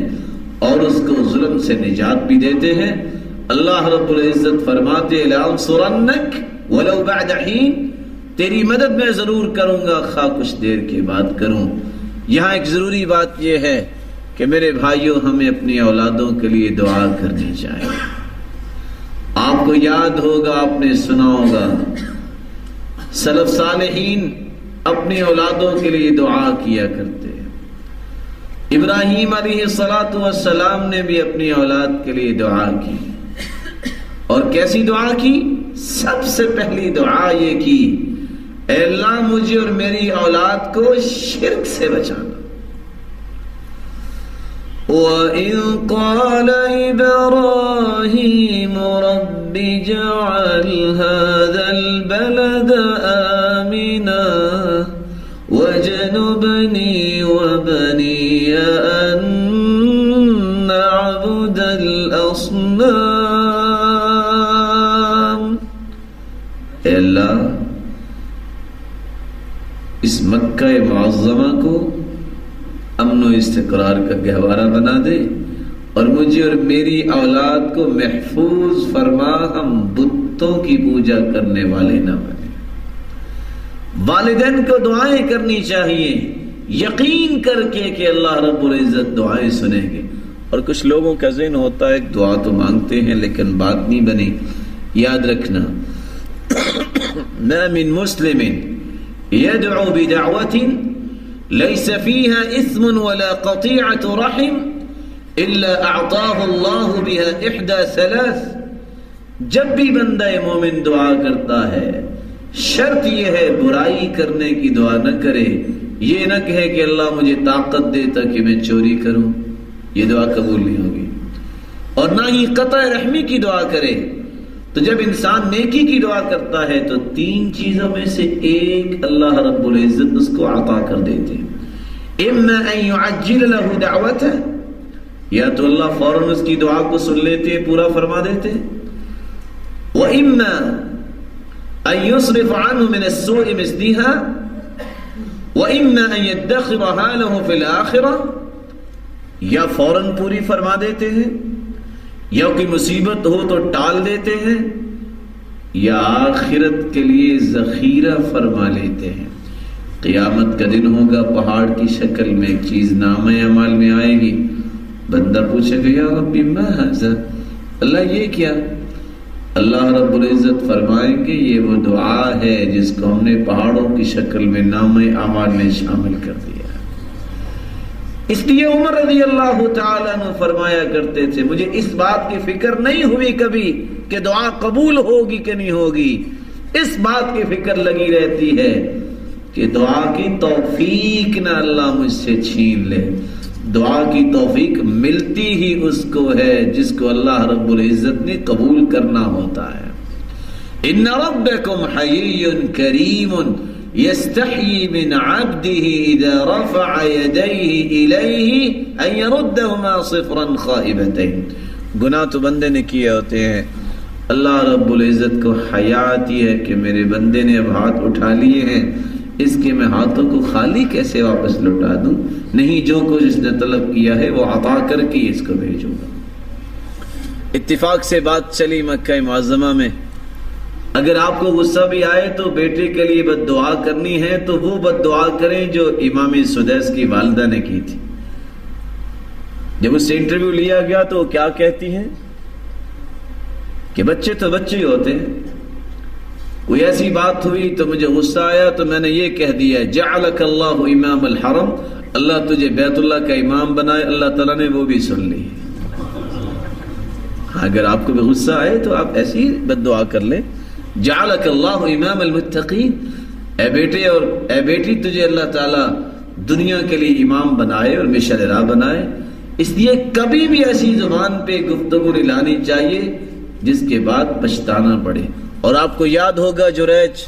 اور اس کو ظلم سے نجات بھی دیتے ہیں۔ اللہ رب العزت فرماتے لَأَنصُرَنَّكَ وَلَوْ بَعْدَ حِينٍ، تیری مدد میں ضرور کروں گا، خواہ کچھ دیر کے بعد کروں۔ یہاں ایک ضروری بات یہ ہے کہ میرے بھائیوں، ہمیں اپنی اولادوں کے لیے دعا کرنی چاہیے۔ آپ کو یاد ہوگا، آپ نے سنا ہوگا، سلف صالحین اپنی اولادوں کے لیے دعا کیا کرتے۔ ابراہیم علیہ السلام نے بھی اپنی اولاد کے لیے دعا کی، اور کیسی دعا کی؟ سب سے پہلی دعا یہ کی، اے اللہ مجھے اور میری اولاد کو شرک سے بچانا۔ وَإِذْ قَالَ إِبْرَاهِيمُ رَبِّ اجْعَلْ هَذَا الْبَلَدَ آمِنًا وَاجْنُبْنِي وَبَنِيَّ أَن نَّعْبُدَ الْأَصْنَامَ اس مکہ معظمہ کو امن و استقرار کا گہوارہ بنا دے اور مجھے اور میری اولاد کو محفوظ فرما، ہم بتوں کی پوجا کرنے والے نہ بنے۔ والدین کو دعائیں کرنی چاہیے یقین کر کے کہ اللہ رب العزت دعائیں سنیں گے۔ اور کچھ لوگوں کا ذہن ہوتا ہے دعا تو مانگتے ہیں لیکن بات نہیں بنی۔ یاد رکھنا ما من مسلم يدعو بدعوة ليس فيها إثم ولا قطيعة رحم إلا أعطاه الله بها إحدى ثلاث۔ جب بھی بندہ مومن دعا کرتا ہے شرط یہ ہے برائی کرنے کی دعا نہ کرے، یہ نہ کہے کہ اللہ مجھے طاقت دے تاکہ میں چوری کروں، یہ دعا قبول نہیں ہوگی، اور نہ ہی قطع رحمی کی دعا کرے۔ تو جب انسان نیکی کی دعا کرتا ہے تو تین چیزوں میں سے ایک اللہ رب العزت اس کو عطا کر دیتے ہیں۔ اما ان يعجل له دعوته، یا تو اللہ فوراً اس کی دعا کو سن لیتے ہیں، پورا فرما دیتے ہیں۔ واما ان يصرف عنه من السوء مثلها، واما ان يدخرها له في الآخرة، یا فوراً پوری فرما دیتے ہیں، یا کوئی مصیبت ہو تو ٹال دیتے ہیں، یا آخرت کے لیے ذخیرہ فرما لیتے ہیں۔ قیامت کا دن ہوگا، پہاڑ کی شکل میں ایک چیز نامہ اعمال میں آئے گی، بندہ پوچھے گا یا ربی ما ھذا، اللہ یہ کیا؟ اللہ رب العزت فرمائیں گے یہ وہ دعا ہے جس کو ہم نے پہاڑوں کی شکل میں نامہ اعمال میں شامل کر دیا۔ اس لیے عمر رضی اللہ تعالیٰ عنہ فرمایا کرتے تھے مجھے اس بات کی فکر نہیں ہوئی کبھی کہ دعا قبول ہوگی کہ نہیں ہوگی، اس بات کی فکر لگی رہتی ہے کہ دعا کی توفیق نہ اللہ مجھ سے چھین لے۔ دعا کی توفیق ملتی ہی اس کو ہے جس کو اللہ رب العزت نے قبول کرنا ہوتا ہے۔ ان ربکم حیی کریم یستحیی من عبده اذا رفع یدیہ الیہ ان یردہما صفرا خائبتین۔ گناہ تو بندے نے کیے ہوتے ہیں، اللہ رب العزت کو حیا آتی ہے کہ میرے بندے نے اب ہاتھ اٹھا لیے ہیں، اس کے میں ہاتھوں کو خالی کیسے واپس لوٹا دوں؟ نہیں، جو کچھ اس نے طلب کیا ہے وہ عطا کر کے اس کو بھیجوں گا۔ اتفاق سے بات چلی مکہ معظمہ میں، اگر آپ کو غصہ بھی آئے تو بیٹے کے لیے بد دعا کرنی ہے تو وہ بد دعا کریں جو امام سدیس کی والدہ نے کی تھی۔ جب اس سے انٹرویو لیا گیا تو وہ کیا کہتی ہیں کہ بچے تو بچے ہی ہوتے ہیں، کوئی ایسی بات ہوئی تو مجھے غصہ آیا تو میں نے یہ کہہ دیا جعلک اللہ امام الحرم، اللہ تجھے بیت اللہ کا امام بنائے۔ اللہ تعالیٰ نے وہ بھی سن لی۔ اگر آپ کو بھی غصہ آئے تو آپ ایسی بد دعا کر لیں جعلک اللہ امام المتقین، اے بیٹے اور اے بیٹی تجھے اللہ تعالیٰ دنیا کے لیے امام بنائے اور مشعل راہ بنائے۔ اس لیے کبھی بھی ایسی زبان پہ گفتگو نہیں لانی چاہیے جس کے بعد پچھتانا پڑے۔ اور آپ کو یاد ہوگا جریج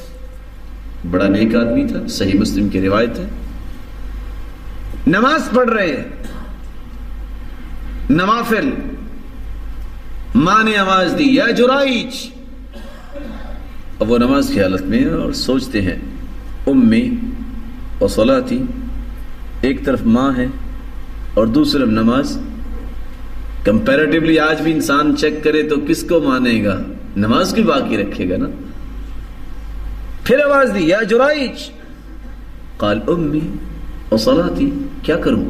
بڑا نیک آدمی تھا، صحیح مسلم کی روایت ہے، نماز پڑھ رہے ہیں نوافل، ماں نے آواز دی یا جرائج، اب وہ نماز کی حالت میں اور سوچتے ہیں امی و صلاتی، ایک طرف ماں ہے اور دوسری طرف نماز۔ کمپیریٹیولی آج بھی انسان چیک کرے تو کس کو مانے گا؟ نماز کی باقی رکھے گا نا۔ پھر آواز دی یا جرائج، قال امی و صلاتی، کیا کروں؟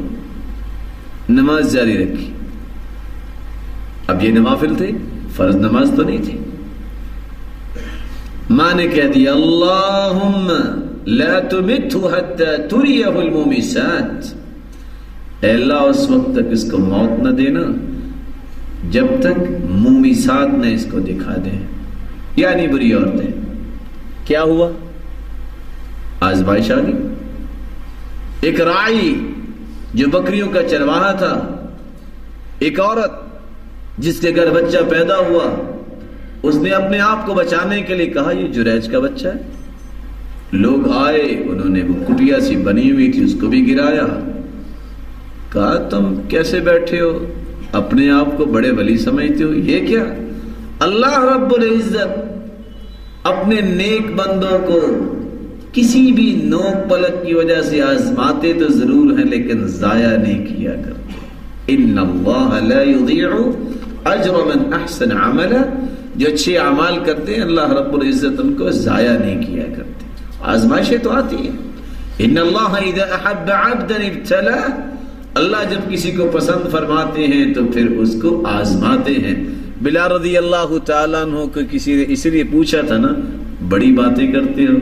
نماز جاری رکھی۔ اب یہ نوافل تھے، فرض نماز تو نہیں تھی۔ ماں نے کہہ دیا اللہم لا تمتہ حتی تریہ المومسات، اے اللہ اس وقت تک اس کو موت نہ دینا جب تک مومسات نے اس کو دکھا دیں، یعنی بری عورتیں۔ کیا ہوا؟ آزمائش آ گئی۔ ایک راعی جو بکریوں کا چرواہا تھا، ایک عورت جس کے گھر بچہ پیدا ہوا، اس نے اپنے آپ کو بچانے کے لیے کہا یہ جریج کا بچہ ہے۔ لوگ آئے، انہوں نے وہ کٹیا سی بنی ہوئی تھی اس کو بھی گرایا، کہا تم کیسے بیٹھے ہو، اپنے آپ کو بڑے ولی سمجھتے ہو، یہ کیا؟ اللہ رب العزت اپنے نیک بندوں کو کسی بھی نوک پلک کی وجہ سے آزماتے تو ضرور ہیں لیکن ضائع نہیں کیا کرتے. ان اللہ لا یضیع اجر من احسن عملا، جو اچھے اعمال کرتے ہیں اللہ رب العزت ان کو ضائع نہیں کیا کرتے. آزمائشیں تو آتی ہیں. ان اللہ اذا احب عبدا ابتلاه، اللہ جب کسی کو پسند فرماتے ہیں تو پھر اس کو آزماتے ہیں. بلال رضی اللہ تعالیٰ عنہ کو کسی نے اس لیے پوچھا تھا نا، بڑی باتیں کرتے ہو،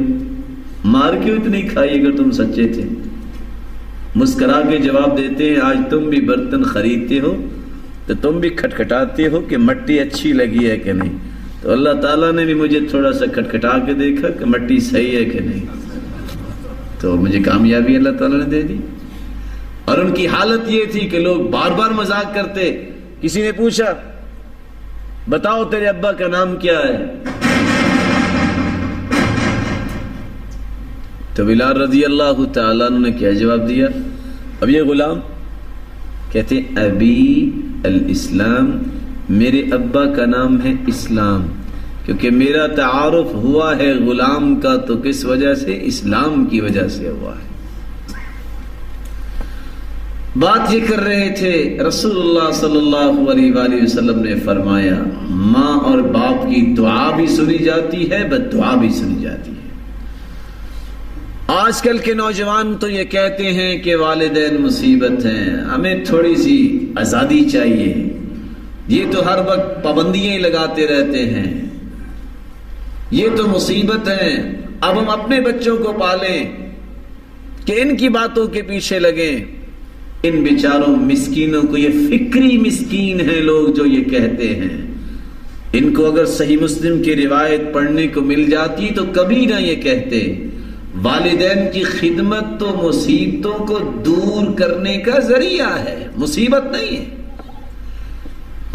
مار کیوں اتنی کھائی اگر تم سچے تھے؟ مسکرا کے جواب دیتے ہیں آج تم بھی برتن خریدتے ہو تو تم بھی کھٹکھٹاتے ہو کہ مٹی اچھی لگی ہے کہ نہیں. تو اللہ تعالیٰ نے بھی مجھے تھوڑا سا کھٹکھٹا کے دیکھا کہ مٹی صحیح ہے کہ نہیں، تو مجھے کامیابی اللہ تعالیٰ نے دے دی. اور ان کی حالت یہ تھی کہ لوگ بار بار مذاق کرتے. کسی نے پوچھا بتاؤ تیرے ابا کا نام کیا ہے؟ تو بلال رضی اللہ تعالیٰ عنہ نے کیا جواب دیا؟ اب یہ غلام کہتے ہیں ابی الاسلام، میرے ابا کا نام ہے اسلام، کیونکہ میرا تعارف ہوا ہے غلام کا تو کس وجہ سے؟ اسلام کی وجہ سے ہوا ہے. بات یہ کر رہے تھے، رسول اللہ صلی اللہ علیہ وآلہ وسلم نے فرمایا ماں اور باپ کی دعا بھی سنی جاتی ہے، بد دعا بھی سنی جاتی ہے. آج کل کے نوجوان تو یہ کہتے ہیں کہ والدین مصیبت ہیں، ہمیں تھوڑی سی آزادی چاہیے، یہ تو ہر وقت پابندیاں لگاتے رہتے ہیں، یہ تو مصیبت ہے، اب ہم اپنے بچوں کو پالیں کہ ان کی باتوں کے پیچھے لگیں. ان بیچاروں مسکینوں کو، یہ فکری مسکین ہیں لوگ جو یہ کہتے ہیں، ان کو اگر صحیح مسلم کی روایت پڑھنے کو مل جاتی تو کبھی نہ یہ کہتے. والدین کی خدمت تو مصیبتوں کو دور کرنے کا ذریعہ ہے، مصیبت نہیں ہے.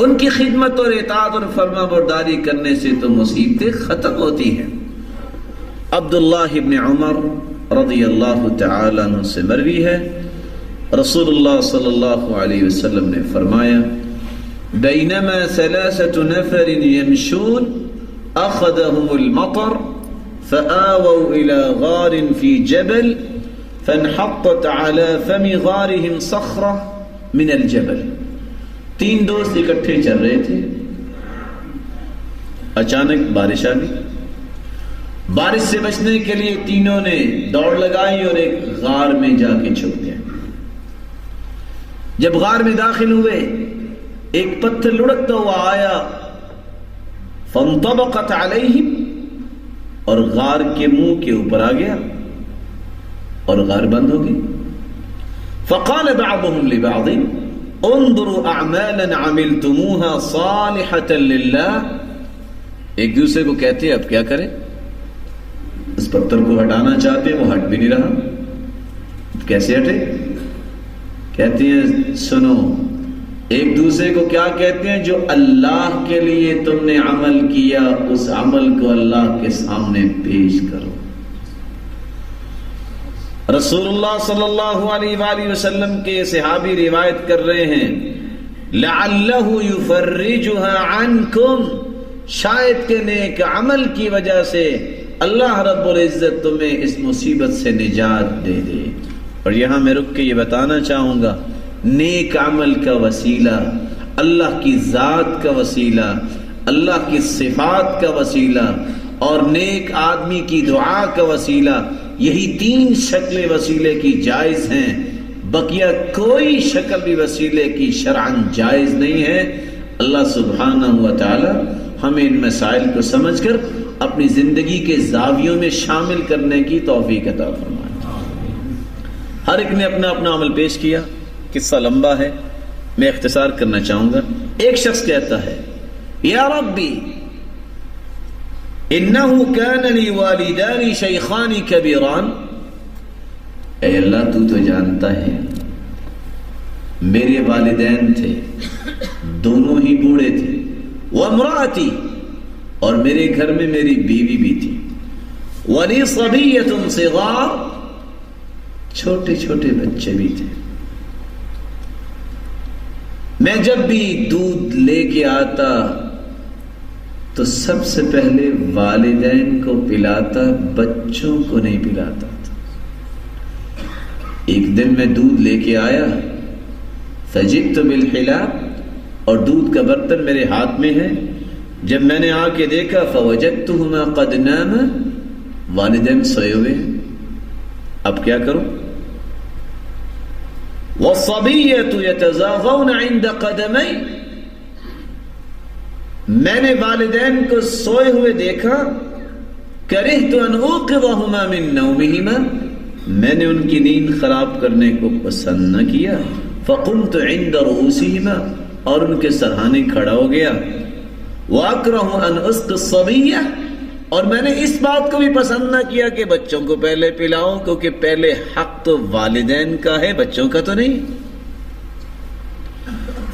ان کی خدمت اور اطاعت اور فرما برداری کرنے سے تو مصیبتیں ختم ہوتی ہیں. عبداللہ ابن عمر رضی اللہ تعالی عنہ سے مروی ہے، رسول اللہ صلی اللہ علیہ وسلم نے فرمایا بینما ثلاثة نفر يمشون اخذهم المطر فآووا الى غار في جبل فانحطت على فم غارهم صخرة من الجبل. تین دوست اکٹھے چل رہے تھے، اچانک بارش آ گئی. بارش سے بچنے کے لیے تینوں نے دوڑ لگائی اور ایک غار میں جا کے چھپ گئے. جب غار میں داخل ہوئے ایک پتھر لڑکتا ہوا آیا، فانطبقت علیہم، اور غار کے منہ کے اوپر آ گیا اور غار بند ہو گئی. فقال بعضهم لبعض انظروا اعمالا عملتموها صالحة لله. ایک دوسرے کو کہتے اب کیا کریں، اس پتھر کو ہٹانا چاہتے وہ ہٹ بھی نہیں رہا، کیسے ہٹے؟ کہتے ہیں سنو، ایک دوسرے کو کیا کہتے ہیں؟ جو اللہ کے لیے تم نے عمل کیا اس عمل کو اللہ کے سامنے پیش کرو. رسول اللہ صلی اللہ علیہ وآلہ وسلم کے صحابی روایت کر رہے ہیں لعلہ یفرجها عنکم، شاید کہ نیک عمل کی وجہ سے اللہ رب العزت تمہیں اس مصیبت سے نجات دے دے. اور یہاں میں رک کے یہ بتانا چاہوں گا، نیک عمل کا وسیلہ، اللہ کی ذات کا وسیلہ، اللہ کی صفات کا وسیلہ اور نیک آدمی کی دعا کا وسیلہ، یہی تین شکلیں وسیلے کی جائز ہیں. بقیہ کوئی شکل بھی وسیلے کی شرعاً جائز نہیں ہے. اللہ سبحانہ و تعالی ہمیں ان مسائل کو سمجھ کر اپنی زندگی کے زاویوں میں شامل کرنے کی توفیق عطا فرمائے. ہر ایک نے اپنا اپنا عمل پیش کیا، قصہ لمبا ہے، میں اختصار کرنا چاہوں گا. ایک شخص کہتا ہے یا ربی انہو کان لی والدان شیخان کبیران، اے اللہ تو جانتا ہے میرے والدین تھے، دونوں ہی بوڑھے تھے، وامرأتی، اور میرے گھر میں میری بیوی بھی تھی، ولی صبیۃ صغار، چھوٹے چھوٹے بچے بھی تھے. میں جب بھی دودھ لے کے آتا تو سب سے پہلے والدین کو پلاتا، بچوں کو نہیں پلاتا تھا۔ ایک دن میں دودھ لے کے آیا، فجئت بالحلاب، اور دودھ کا برتن میرے ہاتھ میں ہے، جب میں نے آ کے دیکھا فوجدتہما قد ناما، والدین سوئے ہوئے ہیں، اب کیا کروں؟ والصبیۃ یتزاغون عند قدمی، میں نے والدین کو سوئے ہوئے دیکھا، کرہت ان اوقظہما من نومہما، میں نے ان کی نیند خراب کرنے کو پسند نہ کیا، فقمت عند رؤوسہما، اور ان کے سرہانے کھڑا ہو گیا، واکرہ ان اسقی الصبیہ، اور میں نے اس بات کو بھی پسند نہ کیا کہ بچوں کو پہلے پلاؤں، کیونکہ پہلے حق تو والدین کا ہے، بچوں کا تو نہیں۔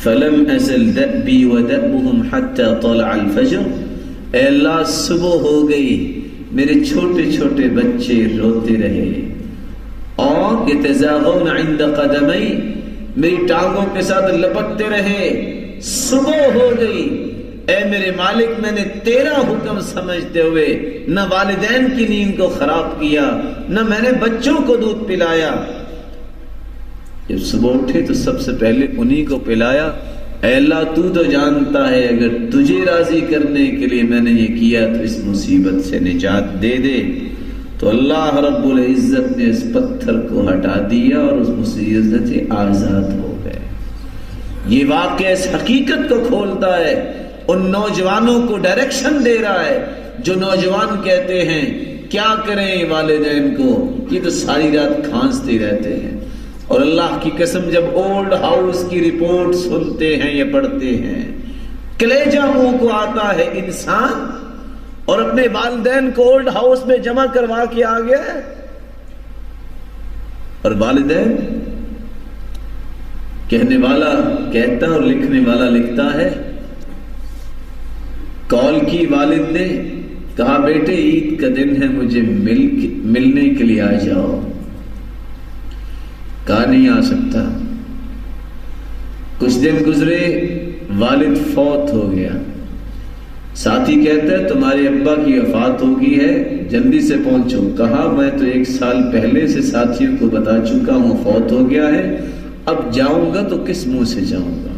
فلم ازل دأبی ودأبهم حتی طلع الفجر، اے اللہ صبح ہو گئی، میرے چھوٹے چھوٹے بچے روتے رہے، اور یتزاغون عند قدمی، میری ٹانگوں کے ساتھ لپکتے رہے، صبح ہو گئی، اے میرے مالک میں نے تیرا حکم سمجھتے ہوئے نہ والدین کی نیند کو خراب کیا، نہ میں نے بچوں کو دودھ پلایا۔ جب صبح اٹھے تو سب سے پہلے انہی کو پلایا۔ اے اللہ تو جانتا ہے اگر تجھے راضی کرنے کے لیے میں نے یہ کیا تو اس مصیبت سے نجات دے دے۔ تو اللہ رب العزت نے اس پتھر کو ہٹا دیا اور اس مصیبت سے آزاد ہو گئے۔ یہ واقعہ اس حقیقت کو کھولتا ہے، ان نوجوانوں کو ڈائریکشن دے رہا ہے جو نوجوان کہتے ہیں کیا کریں والدین کو، یہ تو ساری رات کھانستے رہتے ہیں، اور اللہ کی قسم جب اولڈ ہاؤس کی رپورٹ سنتے ہیں یا پڑھتے ہیں، کلیجہ منہ کو آتا ہے انسان، اور اپنے والدین کو اولڈ ہاؤس میں جمع کروا کے آ گیا ہے، اور والدین کہنے والا کہتا اور لکھنے والا لکھتا ہے، کال کی والد نے، کہا بیٹے عید کا دن ہے مجھے ملنے کے لیے آ جاؤ، کہا نہیں آ سکتا۔ کچھ دن گزرے، والد فوت ہو گیا، ساتھی کہتا ہے تمہارے ابا کی وفات ہو گئی ہے، جلدی سے پہنچو۔ کہا میں تو 1 سال پہلے سے ساتھیوں کو بتا چکا ہوں فوت ہو گیا ہے، اب جاؤں گا تو کس منہ سے جاؤں گا۔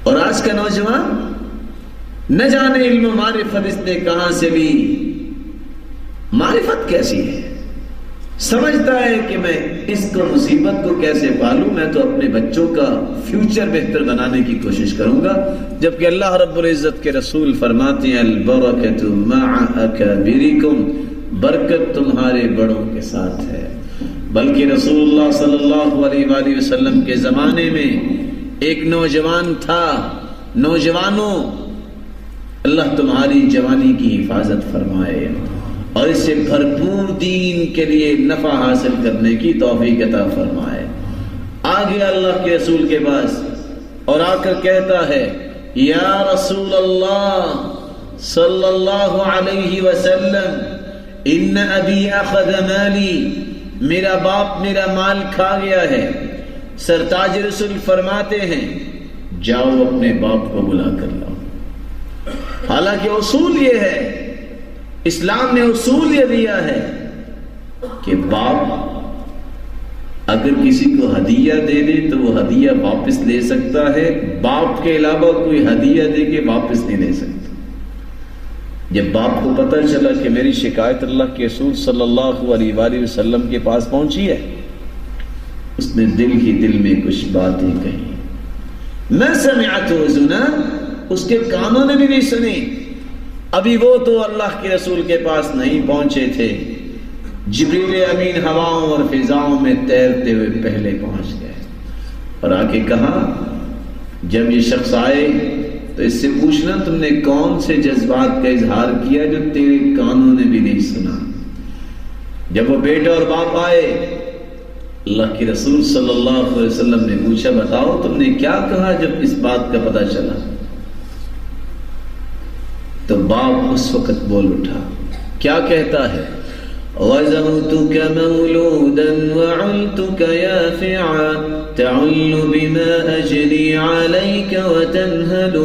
اور آج کا نوجوان نہ جانے علم و معرفت اس نے کہاں سے لی، معرفت کیسی ہے، سمجھتا ہے کہ میں اس کو مصیبت کو کیسے پالوں، میں تو اپنے بچوں کا فیوچر بہتر بنانے کی کوشش کروں گا، جبکہ اللہ رب العزت کے رسول فرماتے ہیں البرکۃ مع اکابرکم، برکت تمہارے بڑوں کے ساتھ ہے۔ بلکہ رسول اللہ صلی اللہ علیہ وآلہ وسلم کے زمانے میں ایک نوجوان تھا، نوجوانوں اللہ تمہاری جوانی کی حفاظت فرمائے اور اس سے بھرپور دین کے لیے نفع حاصل کرنے کی توفیق عطا فرمائے۔ آ گیا اللہ کے رسول کے پاس اور آ کر کہتا ہے یا رسول اللہ صلی اللہ علیہ وسلم ان ابی اخذ مالی، میرا باپ میرا مال کھا گیا ہے۔ سرتاج رسول فرماتے ہیں جاؤ اپنے باپ کو بلا کر لاؤ۔ حالانکہ اصول یہ ہے، اسلام نے اصول یہ دیا ہے کہ باپ اگر کسی کو ہدیہ دے دے تو وہ ہدیہ واپس لے سکتا ہے، باپ کے علاوہ کوئی ہدیہ دے کے واپس نہیں لے سکتا۔ جب باپ کو پتہ چلا کہ میری شکایت اللہ کے رسول صلی اللہ علیہ وآلہ وسلم کے پاس پہنچی ہے، اس نے دل ہی دل میں کچھ باتیں کہیں۔ میں سمعت زنا، اس کے کانوں نے بھی نہیں سنی، ابھی وہ تو اللہ کے رسول کے پاس نہیں پہنچے تھے، جبریل امین ہواؤں اور فضاؤں میں تیرتے ہوئے پہلے پہنچ گئے، اور آ کے کہا جب یہ شخص آئے تو اس سے پوچھنا تم نے کون سے جذبات کا اظہار کیا جو تیرے کانوں نے بھی نہیں سنا۔ جب وہ بیٹا اور باپ آئے، اللہ کے رسول صلی اللہ علیہ وسلم نے پوچھا بتاؤ تم نے کیا کہا جب اس بات کا پتہ چلا؟ تو باپ اس وقت بول اٹھا، کیا کہتا ہے؟ غزوتك مولودا وعلتك يافعا تعل بما أجري عليك وتنهل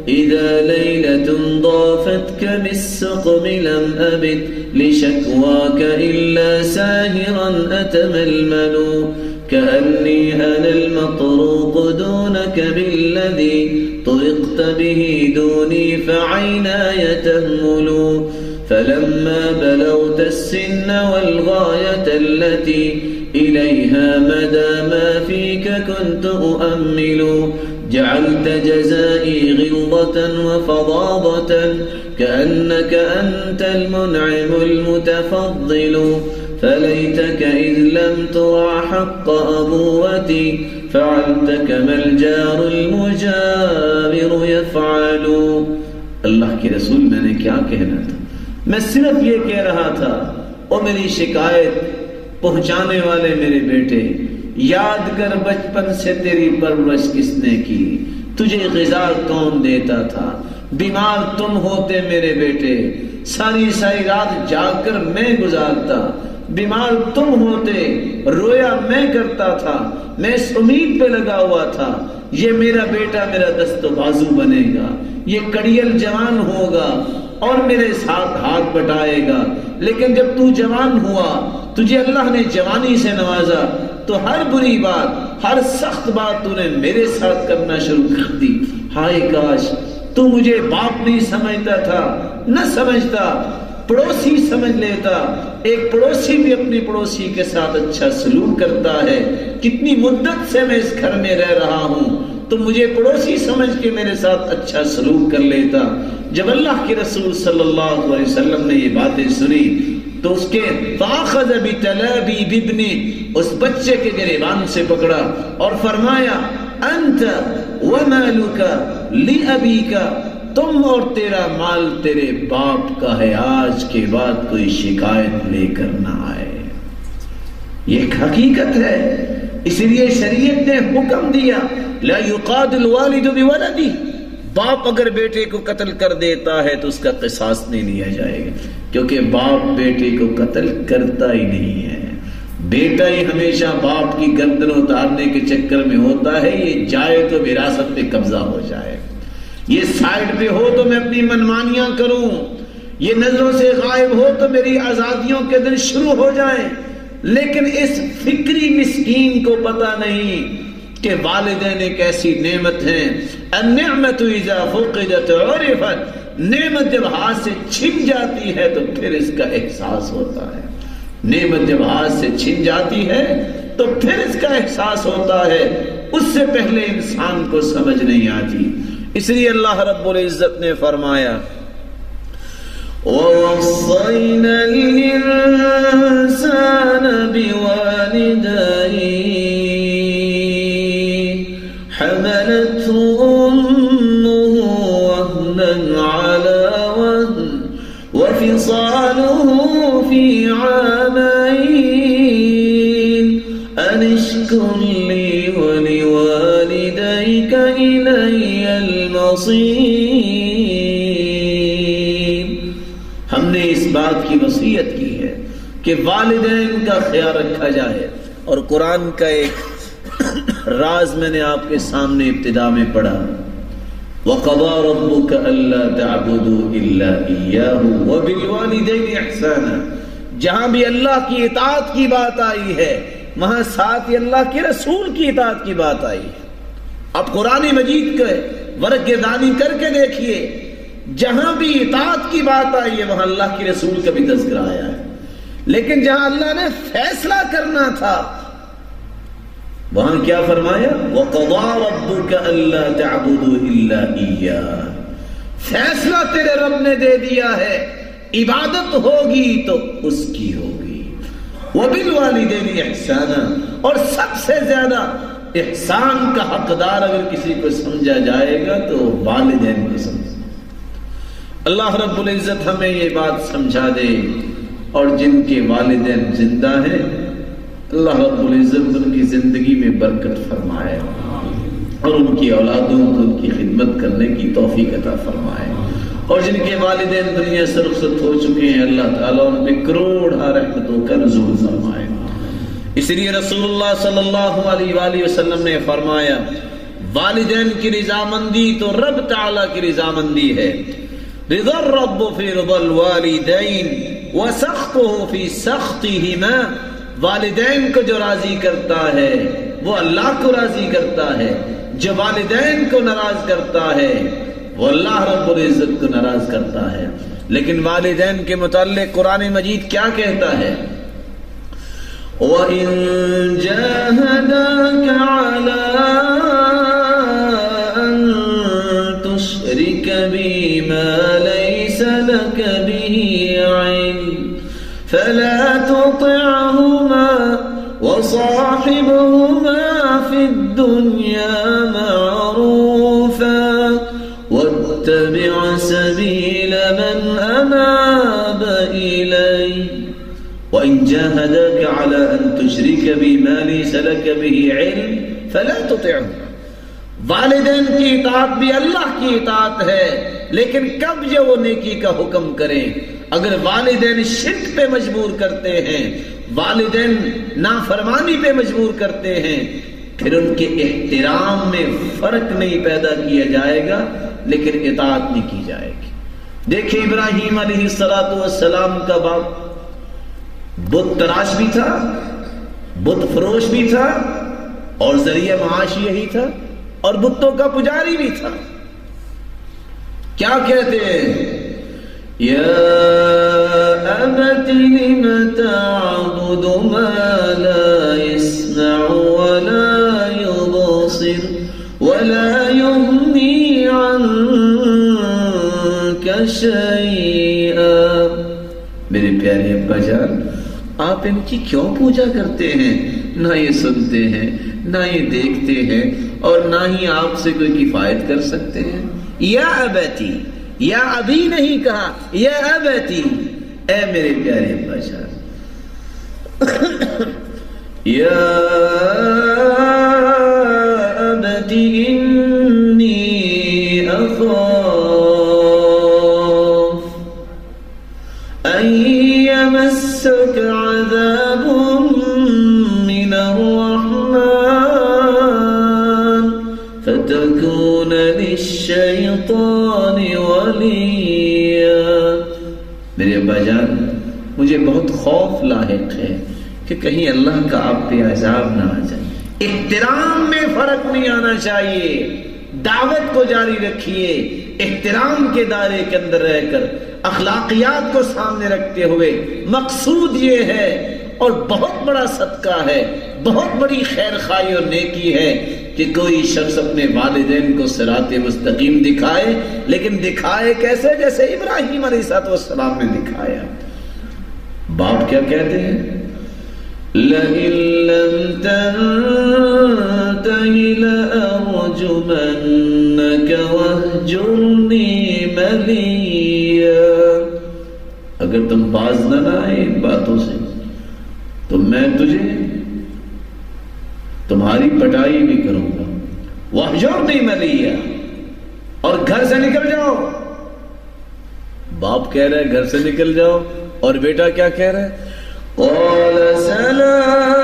إذا ليلة ضافتك بالسقم لم أبت لشكواك إلا ساهرا أتململ كأني أنا المطروق دونك بالذي طرقت به دوني فعيناي تهمل فلما بلغت السن والغاية التي إليها مدى ما فيك كنت أؤمل جعلت جزائي غلظة وفظاظة كأنك أنت المنعم المتفضل فليتك إذ لم ترع حق أبوتي فعلت كما الجار المجاور يفعل. اللہ کے رسول میں نے کیا کہنا تھا؟ میں صرف یہ کہہ رہا تھا او میری شکایت پہنچانے والے میرے بیٹے، یاد کر بچپن سے تیری پرورش کس نے کی، تجھے غذا کون دیتا تھا، بیمار تم ہوتے میرے بیٹے، ساری ساری رات جاگ کر میں گزارتا، بیمار تم ہوتے، رویا میں کرتا تھا، میں اس امید پہ لگا ہوا تھا یہ میرا بیٹا میرا دست و بازو بنے گا، یہ کڑیل جوان ہوگا اور میرے ساتھ ہاتھ بٹائے گا. لیکن جب تو جوان ہوا، تجھے اللہ نے جوانی سے نوازا، تو ہر بری بات، ہر سخت بات تو نے میرے ساتھ کرنا شروع کر دی. ہائے کاش تو مجھے باپ نہیں سمجھتا تھا، نہ سمجھتا، پڑوسی سمجھ لیتا. ایک پڑوسی بھی اپنی پڑوسی کے ساتھ اچھا سلوک کرتا ہے. کتنی مدت سے میں اس گھر میں رہ رہا ہوں، تو مجھے پڑوسی سمجھ کے میرے ساتھ اچھا سلوک کر لیتا. جب اللہ کے رسول صلی اللہ علیہ وسلم نے یہ باتیں سنی تو اس کے فاخذ بتلابی بابنی، اس بچے کے گریبان سے پکڑا اور فرمایا انت ومالک لابیک، تم اور تیرا مال تیرے باپ کا ہے، آج کے بعد کوئی شکایت لے کر نہ آئے. یہ ایک حقیقت ہے. اس لیے شریعت نے حکم دیا لا یقاد الوالد بولدی، باپ اگر بیٹے کو قتل کر دیتا ہے تو اس کا قصاص نہیں لیا جائے گا، کیونکہ باپ بیٹے کو قتل کرتا ہی نہیں ہے. بیٹا ہی ہمیشہ باپ کی گردن اتارنے کے چکر میں ہوتا ہے، یہ جائے تو وراثت پہ قبضہ ہو جائے، یہ سائیڈ پہ ہو تو میں اپنی منمانیاں کروں، یہ نظروں سے غائب ہو تو میری آزادیوں کے دن شروع ہو جائیں. لیکن اس فکری مسکین کو پتہ نہیں کہ والدین ایک ایسی نعمت ہیں. النعمت اذا فقدت عرفت، نعمت جب ہاتھ سے چھن جاتی ہے تو پھر اس کا احساس ہوتا ہے. نعمت جب ہاتھ سے چھن جاتی ہے تو پھر اس کا احساس ہوتا ہے، اس سے پہلے انسان کو سمجھ نہیں آتی. اس لیے اللہ رب العزت نے فرمایا وَوَصَّيْنَا الْإِنسَانَ بِوَالِدَيْهِ حَمَلَتْهُ أُمُّهُ وَهْنًا عَلَى وَهْنٍ وَفِصَالُهُ فِي عَامَيْنِ أَنِ اشْكُرْ لِي وَلِوَالِدَيْكَ إِلَيَّ الْمَصِيرُ. ہم نے اس بات کی وصیت کی ہے کہ والدین کا خیال رکھا جائے. اور قرآن کا ایک راز میں نے آپ کے سامنے ابتدا میں پڑھا وَقَضَى رَبُّكَ أَلَّا تَعْبُدُوا إِلَّا إِيَّاهُ وَبِالْوَالِدَيْنِ إِحْسَانًا. جہاں بھی اللہ کی اطاعت کی بات آئی ہے وہاں ساتھ ہی اللہ کے رسول کی اطاعت کی بات آئی ہے. اب قرآن مجید کے ورق گردانی کر کے دیکھیے، جہاں بھی اطاعت کی بات آئی ہے وہاں اللہ کے رسول کا بھی تذکرہ آیا ہے. لیکن جہاں اللہ نے فیصلہ کرنا تھا وہاں کیا فرمایا وَقَضَى رَبُّكَ أَلَّا تَعْبُدُوا إِلَّا إِيَّاهُ. فیصلہ تیرے رب نے دے دیا ہے، عبادت ہوگی تو اس کی ہوگی. وَبِالْوَالِدَيْنِ إِحْسَانًا، اور سب سے زیادہ احسان کا حقدار اگر کسی کو سمجھا جائے گا تو والدین کو سمجھا. اللہ رب العزت ہمیں یہ بات سمجھا دے. اور جن کے والدین زندہ ہیں اللہ رب العزت ان کی زندگی میں برکت فرمائے اور ان کی اولادوں کو ان کی خدمت کرنے کی توفیق عطا فرمائے. اور جن کے والدین دنیا سے رخصت ہو چکے ہیں اللہ تعالیٰ ان پہ کروڑ رحمتوں کا نزول فرمائے. اس لیے رسول اللہ صلی اللہ علیہ وآلہ وسلم نے فرمایا والدین کی رضامندی تو رب تعالیٰ کی رضامندی ہے. رضا الرب فی رضا الوالدین وسخطہ فی سخطہما. والدین کو جو راضی کرتا ہے وہ اللہ کو راضی کرتا ہے، جو والدین کو ناراض کرتا ہے وہ اللہ رب العزت کو ناراض کرتا ہے. لیکن والدین کے متعلق قرآن مجید کیا کہتا ہے؟ وَإِن جَاهَدَاكَ عَلَىٰ أَن تُشْرِكَ بِي مَا لَيْسَ لَكَ بِهِ عِلْمٌ فَلَا تُطِعْهُمَا وَصَاحِبْهُمَا فِي الدُّنْيَا مَعْرُوفًا وَاتَّبِعْ سَبِيلَ مَنْ أَنَابَ إِلَيَّ وَإِن جَاهَدَاكَ عَلَىٰ أَن تُشْرِكَ بِي مَا لَيْسَ لَكَ بِهِ عِلْمٌ فَلَا تُطِعْهُمَا. والدین کی اطاعت بھی اللہ کی اطاعت ہے، لیکن کب جو وہ نیکی کا حکم کریں. اگر والدین شرک پہ مجبور کرتے ہیں، والدین نافرمانی پہ مجبور کرتے ہیں، پھر ان کے احترام میں فرق نہیں پیدا کیا جائے گا، لیکن اطاعت نہیں کی جائے گی. دیکھیں ابراہیم علیہ السلام کا باپ بت تراش بھی تھا، بت فروش بھی تھا، اور ذریعہ معاش یہی تھا، اور بتوں کا پجاری بھی تھا. کیا کہتے ہیں؟ یا ابت لم تعبد ما لا يسمع ولا يبصر ولا يغني عنك شيئا. میرے پیارے ابا جان، آپ ان کی کیوں پوجا کرتے ہیں؟ نہ یہ سنتے ہیں، نہ یہ دیکھتے ہیں، اور نہ ہی آپ سے کوئی کفایت کر سکتے ہیں. یا ابتی، یا ابھی نہیں کہا، یا ابتی، اے میرے پیارے ابا جان. یا ابتی انی اخاف ان يمسك عذاب من الرحمن فتكون للشيطان وليا. میرے ابا جان، مجھے بہت خوف لاحق ہے کہ کہیں اللہ کا آپ پہ عذاب نہ آ جائے. احترام میں فرق نہیں آنا چاہیے. دعوت کو جاری رکھیے، احترام کے دائرے کے اندر رہ کر، اخلاقیات کو سامنے رکھتے ہوئے. مقصود یہ ہے، اور بہت بڑا صدقہ ہے، بہت بڑی خیر خواہی اور نیکی ہے کہ کوئی شخص اپنے والدین کو صراط مستقیم دکھائے، لیکن دکھائے کیسے؟ جیسے ابراہیم علیہ السلام نے دکھایا. باپ کیا کہتے ہیں؟ لَئِن لَّمْ تَنْتَهِ لَأَرْجُمَنَّكَ وَاهْجُرْنِي مَلِيًّا. اگر تم باز نہ آئے ان باتوں سے تو میں تجھے تمہاری پٹائی بھی کروں گا. وَاهْجُرْنِي مَلِيًّا، اور گھر سے نکل جاؤ. باپ کہہ رہے گھر سے نکل جاؤ، اور بیٹا کیا کہہ رہا ہے؟ قال سلام،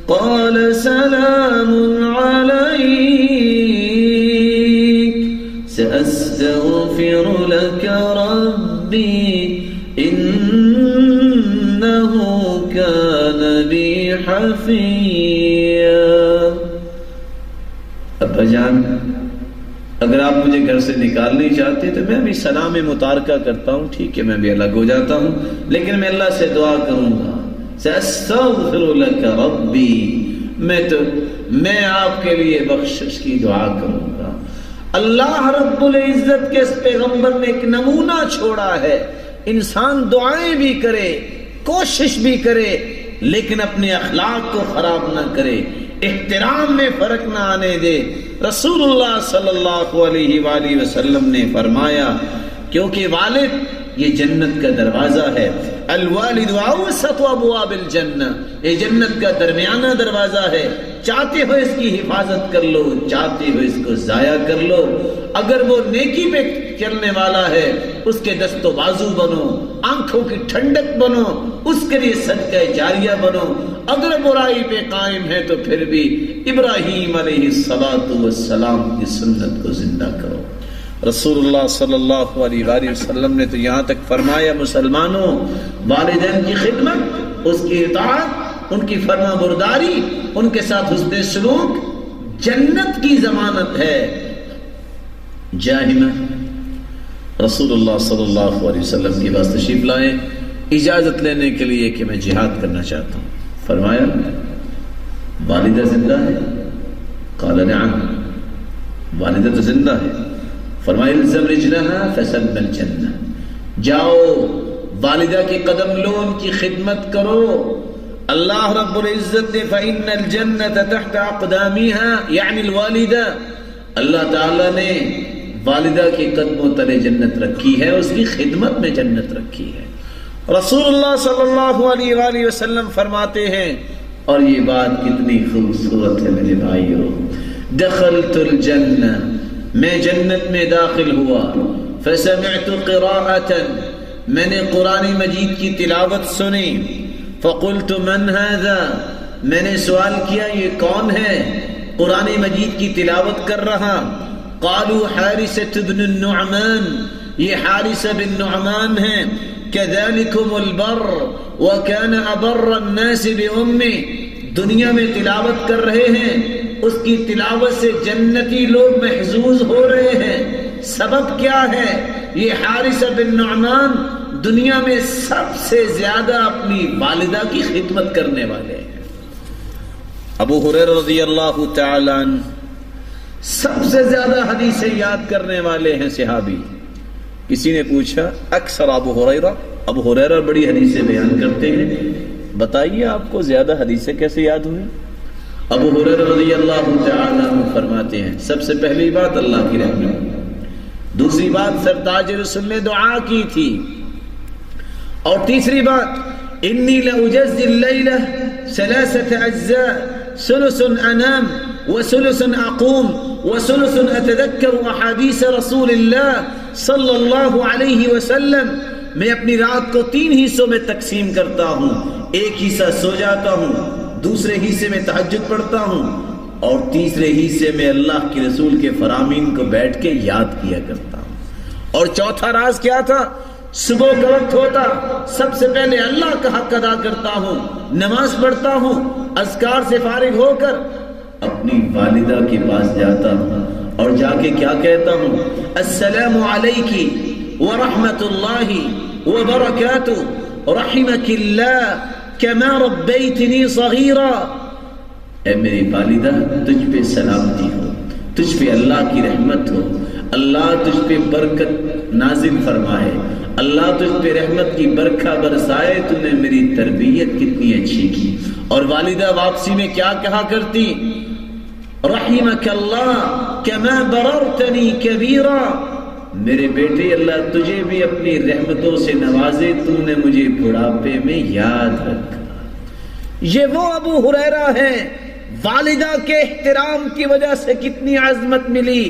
قال سلام عليك سأستغفر لك ربي إنه كان بي حفيا. ابا جان، اگر آپ مجھے گھر سے نکالنا چاہتے تو میں بھی سلام متارکہ کرتا ہوں، ٹھیک ہے، میں بھی الگ ہو جاتا ہوں، لیکن میں اللہ سے دعا کروں گا. سأستغفر لك ربی، میں آپ کے لیے بخشش کی دعا کروں گا. اللہ رب العزت کے اس پیغمبر نے ایک نمونہ چھوڑا ہے. انسان دعائیں بھی کرے، کوشش بھی کرے، لیکن اپنے اخلاق کو خراب نہ کرے، احترام میں فرق نہ آنے دے. رسول اللہ صلی اللہ علیہ وآلہ وسلم نے فرمایا، کیونکہ والد یہ جنت کا دروازہ ہے. الوالد اوسط ابواب الجنہ، یہ جنت کا درمیانہ دروازہ ہے. چاہتے ہو اس کی حفاظت کر لو، چاہتے ہو اس کو ضائع کر لو۔ اگر وہ نیکی پہ چلنے والا ہے اس کے دست و بازو بنو، آنکھوں کی ٹھنڈک بنو، اس کے لیے صدقہ جاریہ بنو۔ اگر برائی پہ قائم ہے تو پھر بھی ابراہیم علیہ السلام کی سنت کو زندہ کرو۔ رسول اللہ صلی اللہ علیہ وآلہ وسلم نے تو یہاں تک فرمایا مسلمانوں، والدین کی خدمت، اس کی اطاعت، ان کی فرما برداری، ان کے ساتھ حسن سلوک جنت کی ضمانت ہے۔ جاہمہ رسول اللہ صلی اللہ علیہ وسلم کے پاس تشریف لائے اجازت لینے کے لیے کہ میں جہاد کرنا چاہتا ہوں۔ فرمایا والدہ زندہ ہے؟ قال نعم، والدہ تو زندہ ہے۔ فرمایا الزم رجلها فسلم الجنہ، جاؤ والدہ کے قدم لو، ان کی خدمت کرو۔ اللہ رب العزت نے فإن الجنة تحت أقدامها یعنی الوالدہ، اللہ تعالیٰ نے والدہ کے قدموں تلے جنت رکھی ہے، اس کی خدمت میں جنت رکھی ہے۔ رسول اللہ صلی اللہ علیہ وآلہ وسلم فرماتے ہیں، اور یہ بات کتنی خوبصورت ہے میرے بھائیو، دخلت الجنہ، میں جنت میں داخل ہوا، فسمعت قراءة، میں نے قرآن مجید کی تلاوت سنی، فقلت من هذا، میں نے سوال کیا یہ کون ہے قرآن مجید کی تلاوت کر رہا؟ قالوا حارثة بن النعمان، یہ حارثہ بن نعمان ہیں، كذلكم البر وكان أبر الناس بأمه، دنیا میں تلاوت کر رہے ہیں، اس کی تلاوت سے جنتی لوگ محظوظ ہو رہے ہیں۔ سبب کیا ہے؟ یہ حارثہ بن نعمان دنیا میں سب سے زیادہ اپنی والدہ کی خدمت کرنے والے ہیں۔ ابو ہریرہ رضی اللہ تعالی عنہ سب سے زیادہ حدیثیں یاد کرنے والے ہیں صحابی۔ کسی نے پوچھا اکثر ابو ہریرہ بڑی حدیثیں بیان کرتے ہیں، بتائیے آپ کو زیادہ حدیثیں کیسے یاد ہوئی؟ ابو ہریرہ رضی اللہ تعالی عنہ فرماتے ہیں سب سے پہلی بات اللہ کی رحمت، دوسری بات سرتاج رسول نے دعا کی تھی، اور تیسری بات انی لأجزی اللیلہ ثلاثة اجزاء، ثلث انام وثلث اقوم وثلث اتذکر احادیث رسول اللہ صلی اللہ علیہ وسلم، میں اپنی رات کو 3 حصوں میں تقسیم کرتا ہوں، ایک حصہ سو جاتا ہوں، دوسرے حصے میں تہجد پڑھتا ہوں، اور تیسرے حصے میں اللہ کے رسول کے فرامین کو بیٹھ کے یاد کیا کرتا ہوں۔ اور چوتھا راز کیا تھا؟ صبح کا وقت ہوتا سب سے پہلے اللہ کا حق ادا کرتا ہوں، نماز پڑھتا ہوں، اذکار سے فارغ ہو کر اپنی والدہ کے پاس جاتا ہوں اور جا کے کیا کہتا ہوں؟ السلام علیکی ورحمت اللہ وبرکاتہ، رحمک اللہ کما ربیتنی صغیرا، اے میری والدہ تجھ پہ سلامتی ہو، تجھ پہ اللہ کی رحمت ہو، اللہ تجھ پہ برکت نازل فرمائے، اللہ تجھ پہ رحمت کی برکھا برسائے، تو نے میری تربیت کتنی اچھی کی۔ اور والدہ واپسی میں کیا کہا کرتی؟ رحمک اللہ کما بررتنی کبیرا، میرے بیٹے اللہ تجھے بھی اپنی رحمتوں سے نوازے، تو نے مجھے بڑھاپے میں یاد رکھا۔ یہ وہ ابو ہریرہ ہیں، والدہ کے احترام کی وجہ سے کتنی عظمت ملی۔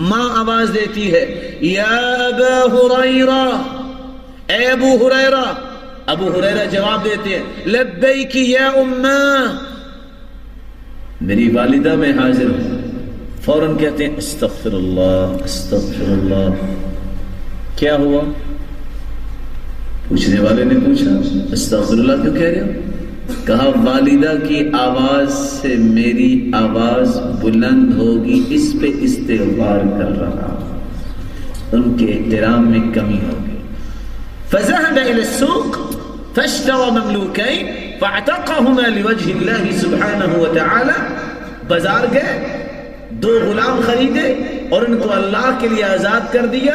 ماں آواز دیتی ہے یا ابا ہریرہ، اے ابو ہریرہ، ابو ہریرہ جواب دیتے ہیں لبیک یا اماں، میری والدہ میں حاضر ہوں۔ فوراً کہتے ہیں استغفر اللہ استغفر اللہ۔ کیا ہوا؟ پوچھنے والے نے پوچھا استغفر اللہ کیوں کہہ رہے ہو؟ کہا والدہ کی آواز سے میری آواز بلند ہوگی، اس پہ استغفار کر رہا، ان کے احترام میں کمی ہوگی۔ فذهب الى السوق فاشترى مملوكين فاعتقهما لوجه الله سبحانه وتعالى، بازار گئے، 2 غلام خریدے اور ان کو اللہ کے لیے آزاد کر دیا۔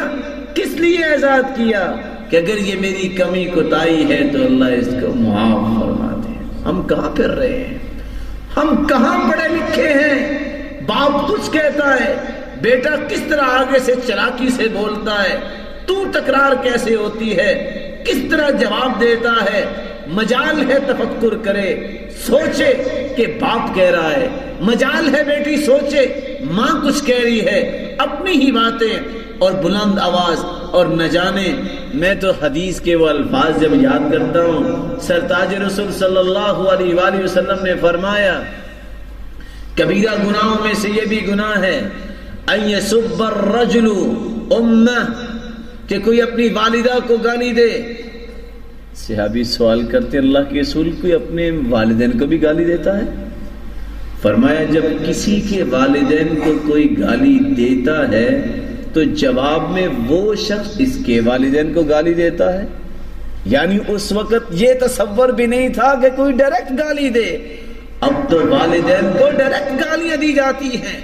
کس لیے آزاد کیا؟ کہ اگر یہ میری کمی کوتاہی ہے تو اللہ اس کو معاف فرما دے۔ ہم کہاں پھر رہے ہیں؟ ہم کہاں پڑھے لکھے ہیں؟ باپ کچھ کہتا ہے، بیٹا کس طرح آگے سے چلاکی سے بولتا ہے، تو تکرار کیسے ہوتی ہے، کس طرح جواب دیتا ہے۔ مجال ہے تفکر کرے، سوچے کہ باپ کہہ رہا ہے، مجال ہے بیٹی سوچے، ماں کچھ کہہ رہی ہے، اپنی ہی باتیں اور بلند آواز، اور نہ جانے میں تو حدیث کے وہ الفاظ جب یاد کرتا ہوں، سرتاج رسول صلی اللہ علیہ وآلہ وسلم نے فرمایا کبیرہ گناہوں میں سے یہ بھی گناہ ہے ان یسب الرجل امہ، کہ کوئی اپنی والدہ کو گالی دے۔ صحابی سوال کرتے اللہ کے رسول کوئی اپنے والدین کو بھی گالی دیتا ہے؟ فرمایا جب کسی کے والدین کو کوئی گالی دیتا ہے تو جواب میں وہ شخص اس کے والدین کو گالی دیتا ہے۔ یعنی اس وقت یہ تصور بھی نہیں تھا کہ کوئی ڈائریکٹ گالی دے، اب تو والدین کو ڈائریکٹ گالیاں دی جاتی ہیں،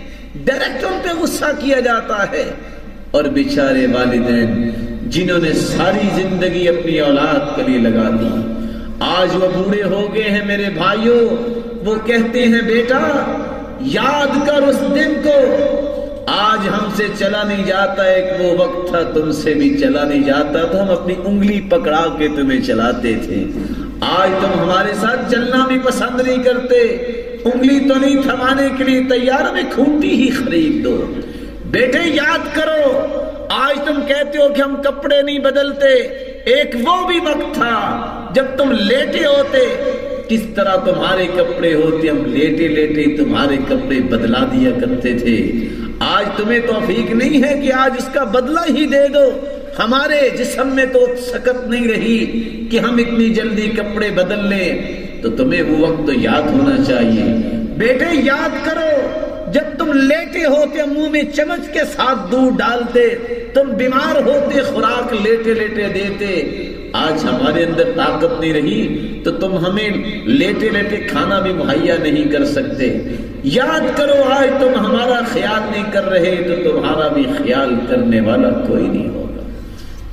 ڈائریکٹ ان پہ غصہ کیا جاتا ہے۔ اور بیچارے والدین جنہوں نے ساری زندگی اپنی اولاد کے لیے لگا دی، آج وہ بوڑھے ہو گئے ہیں میرے بھائیوں، وہ کہتے ہیں بیٹا یاد کر اس دن کو، آج ہم سے چلا نہیں جاتا، ایک وہ وقت تھا تم سے بھی چلا نہیں جاتا تھا، ہم اپنی انگلی پکڑا کے تمہیں چلاتے تھے، آج تم ہمارے ساتھ چلنا بھی پسند نہیں کرتے، انگلی تو نہیں تھمانے کے لیے تیار، ہمیں کھوٹی ہی خرید دو۔ بیٹے یاد کرو آج تم کہتے ہو کہ ہم کپڑے نہیں بدلتے، ایک وہ بھی وقت تھا جب تم لیٹے ہوتے، کس طرح تمہارے کپڑے ہوتے، ہم لیٹے لیٹے تمہارے کپڑے بدلا دیا کرتے تھے، آج تمہیں توفیق نہیں ہے کہ آج اس کا بدلہ ہی دے دو، ہمارے جسم میں تو سکت نہیں رہی کہ ہم اتنی جلدی کپڑے بدل لیں، تو تمہیں وہ وقت تو یاد ہونا چاہیے۔ بیٹے یاد کرو جب تم لیٹے ہوتے منہ میں چمچ کے ساتھ دودھ ڈالتے، تم بیمار ہوتے خوراک لیٹے لیٹے دیتے، آج ہمارے اندر طاقت نہیں رہی تو تم ہمیں لیٹے لیٹے کھانا بھی مہیا نہیں کر سکتے۔ یاد کرو آج تم ہمارا خیال نہیں کر رہے تو تمہارا بھی خیال کرنے والا کوئی نہیں ہوگا۔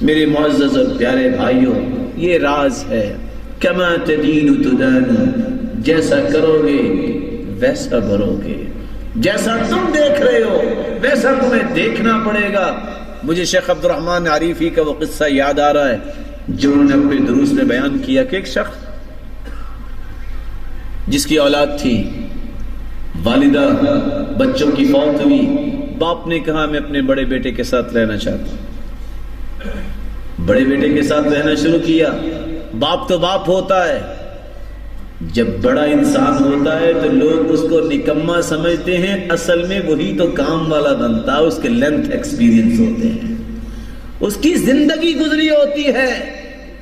میرے معزز اور پیارے بھائیوں، یہ راز ہے، کما تدین تدان، جیسا کرو گے ویسا بھرو گے، جیسا تم دیکھ رہے ہو ویسا تمہیں دیکھنا پڑے گا۔ مجھے شیخ عبد الرحمن عریفی کا وہ قصہ یاد آ رہا ہے جو انہوں نے اپنے دروس میں بیان کیا کہ ایک شخص جس کی اولاد تھی، والدہ بچوں کی فوت ہوئی، باپ نے کہا میں اپنے بڑے بیٹے کے ساتھ رہنا چاہتا ہوں، بڑے بیٹے کے ساتھ رہنا شروع کیا۔ باپ تو باپ ہوتا ہے، جب بڑا انسان ہوتا ہے تو لوگ اس کو نکما سمجھتے ہیں، اصل میں وہی تو کام والا بنتا ہے، اس کے لینتھ ایکسپیرینس ہوتے ہیں، اس کی زندگی گزری ہوتی ہے،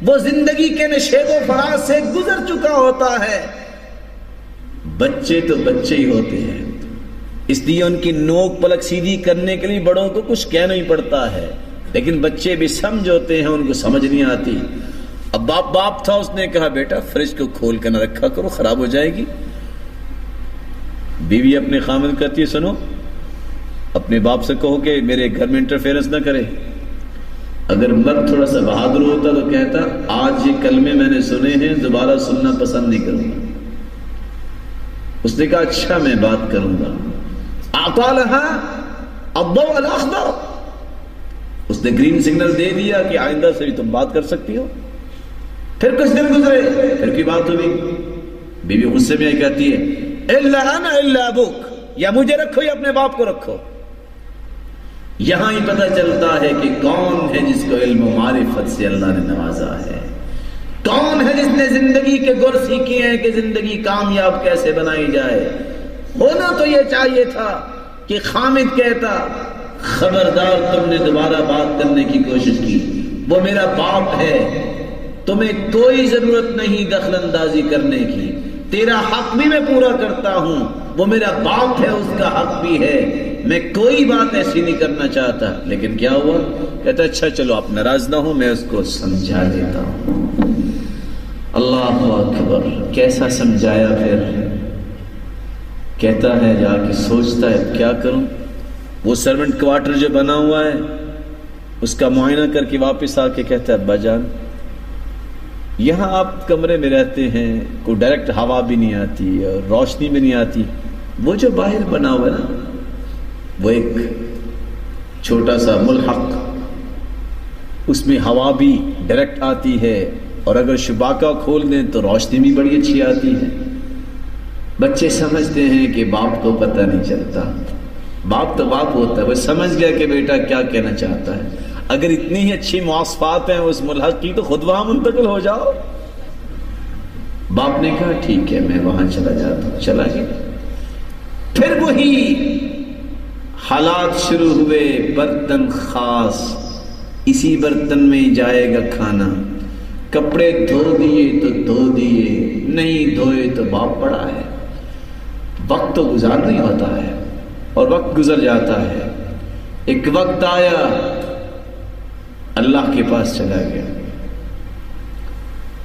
وہ زندگی کے نشیب و فراز سے گزر چکا ہوتا ہے۔ بچے تو بچے ہی ہوتے ہیں، اس لیے ان کی نوک پلک سیدھی کرنے کے لیے بڑوں کو کچھ کہنا ہی پڑتا ہے، لیکن بچے بھی سمجھ ہوتے ہیں، ان کو سمجھ نہیں آتی۔ اب باپ تھا، اس نے کہا بیٹا فریج کو کھول کے نہ رکھا کرو، خراب ہو جائے گی۔ بیوی اپنے خامد کہتی ہے سنو اپنے باپ سے کہو کہ میرے گھر میں انٹرفیئرنس نہ کرے۔ اگر مرد تھوڑا سا بہادر ہوتا تو کہتا آج یہ کلمے میں نے سنے ہیں دوبارہ سننا پسند نہیں کروں گا۔ اس نے کہا اچھا میں بات کروں گا۔ اعطا لها الضوء الاخضر، اس نے گرین سگنل دے دیا کہ آئندہ سے بھی تم بات کر سکتی ہو۔ پھر کچھ دن گزرے، پھر کی بات ہوئی، بیوی غصے میں کہتی ہے الا انا الا ابوک، یا مجھے رکھو یا اپنے باپ کو رکھو۔ یہاں ہی پتہ چلتا ہے کہ کون ہے جس کو علم و معرفت سے اللہ نے نوازا ہے، کون ہے جس نے زندگی کے گر سیکھے ہیں کہ زندگی کامیاب کیسے بنائی جائے۔ ہونا تو یہ چاہیے تھا کہ خامد کہتا خبردار تم نے دوبارہ بات کرنے کی کوشش کی، وہ میرا باپ ہے، تمہیں کوئی ضرورت نہیں دخل اندازی کرنے کی، تیرا حق بھی میں پورا کرتا ہوں، وہ میرا باپ ہے، اس کا حق بھی ہے، میں کوئی بات ایسی نہیں کرنا چاہتا۔ لیکن کیا ہوا؟ کہتا اچھا چلو آپ ناراض نہ ہو، میں اس کو سمجھا دیتا ہوں۔ اللہ اکبر، کیسا سمجھایا؟ پھر کہتا ہے جا کے سوچتا ہے کیا کروں۔ وہ سرونٹ کوارٹر جو بنا ہوا ہے اس کا معائنہ کر کے واپس آ کے کہتا ہے ابا جان یہاں آپ کمرے میں رہتے ہیں، کوئی ڈائریکٹ ہوا بھی نہیں آتی اور روشنی بھی نہیں آتی، وہ جو باہر بنا ہوا ہے نا وہ ایک چھوٹا سا ملحق، اس میں ہوا بھی ڈائریکٹ آتی ہے اور اگر شباکہ کھول دیں تو روشنی بھی بڑی اچھی آتی ہے۔ بچے سمجھتے ہیں کہ باپ کو پتہ نہیں چلتا، باپ تو باپ ہوتا ہے، وہ سمجھ گیا کہ بیٹا کیا کہنا چاہتا ہے۔ اگر اتنی ہی اچھی مواصفات ہیں اس ملحق کی تو خود وہاں منتقل ہو جاؤ۔ باپ نے کہا ٹھیک ہے میں وہاں چلا جاتا ہوں، چلا گیا۔ پھر وہی حالات شروع ہوئے، برتن خاص، اسی برتن میں جائے گا کھانا، کپڑے دھو دیے تو دھو دیے، نہیں دھوئے تو باپ پڑا ہے۔ وقت تو گزار نہیں ہوتا ہے اور وقت گزر جاتا ہے۔ ایک وقت آیا اللہ کے پاس چلا گیا،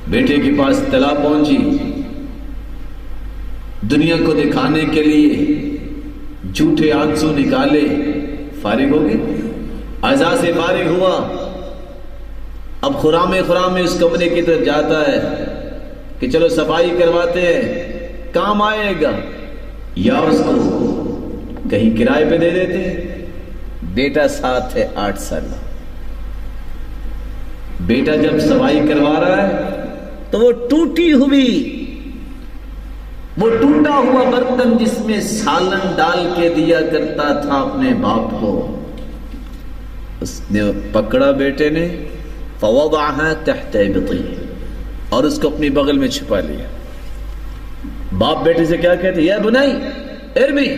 بیٹے کے پاس اطلاع پہنچی، دنیا کو دکھانے کے لیے جھوٹے آنسو نکالے، فارغ ہو گئے، عزا سے فارغ ہوا، اب خرام اس کمرے کی طرف جاتا ہے کہ چلو صفائی کرواتے ہیں، کام آئے گا، یا اس کو کہیں کرائے پہ دے دیتے۔ بیٹا ساتھ ہے 8 سال، بیٹا جب صفائی کروا رہا ہے تو وہ ٹوٹی ہوئی، وہ ٹوٹا ہوا برتن جس میں سالن ڈال کے دیا کرتا تھا اپنے باپ کو، اس نے پکڑا بیٹے نے، فوضعها تحت ابطه، اور اس کو اپنی بغل میں چھپا لیا۔ باپ بیٹے سے کیا کہتے؟ یا بنائی ارمی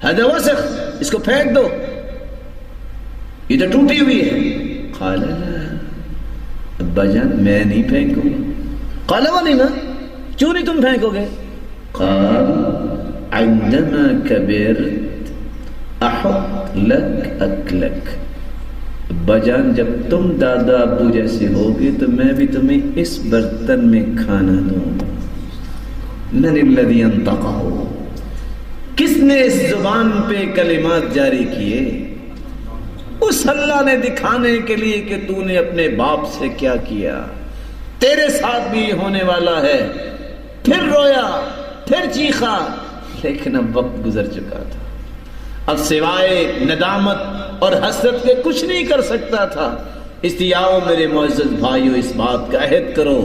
هذا وسخ، اس کو پھینک دو، یہ تو ٹوٹی ہوئی ہے۔ قال لا ابا جان میں نہیں پھینکوں گا۔ قال ولما، کیوں نہیں تم پھینکو گے؟ قال عندما كبرت احط لك اكلك، ابا جان جب تم دادا ابو جیسے ہوگے تو میں بھی تمہیں اس برتن میں کھانا دوں گا۔ من الذي انطقه، کس نے اس زبان پہ کلمات جاری کیے؟ اس اللہ نے دکھانے کے لیے کہ تو نے اپنے باپ سے کیا کیا، تیرے ساتھ بھی ہونے والا ہے۔ پھر رویا، پھر چیخا، لیکن اب وقت گزر چکا تھا، اب سوائے ندامت اور حسرت کے کچھ نہیں کر سکتا تھا۔ اس لیے آؤ میرے معزز بھائیو، اس بات کا عہد کرو،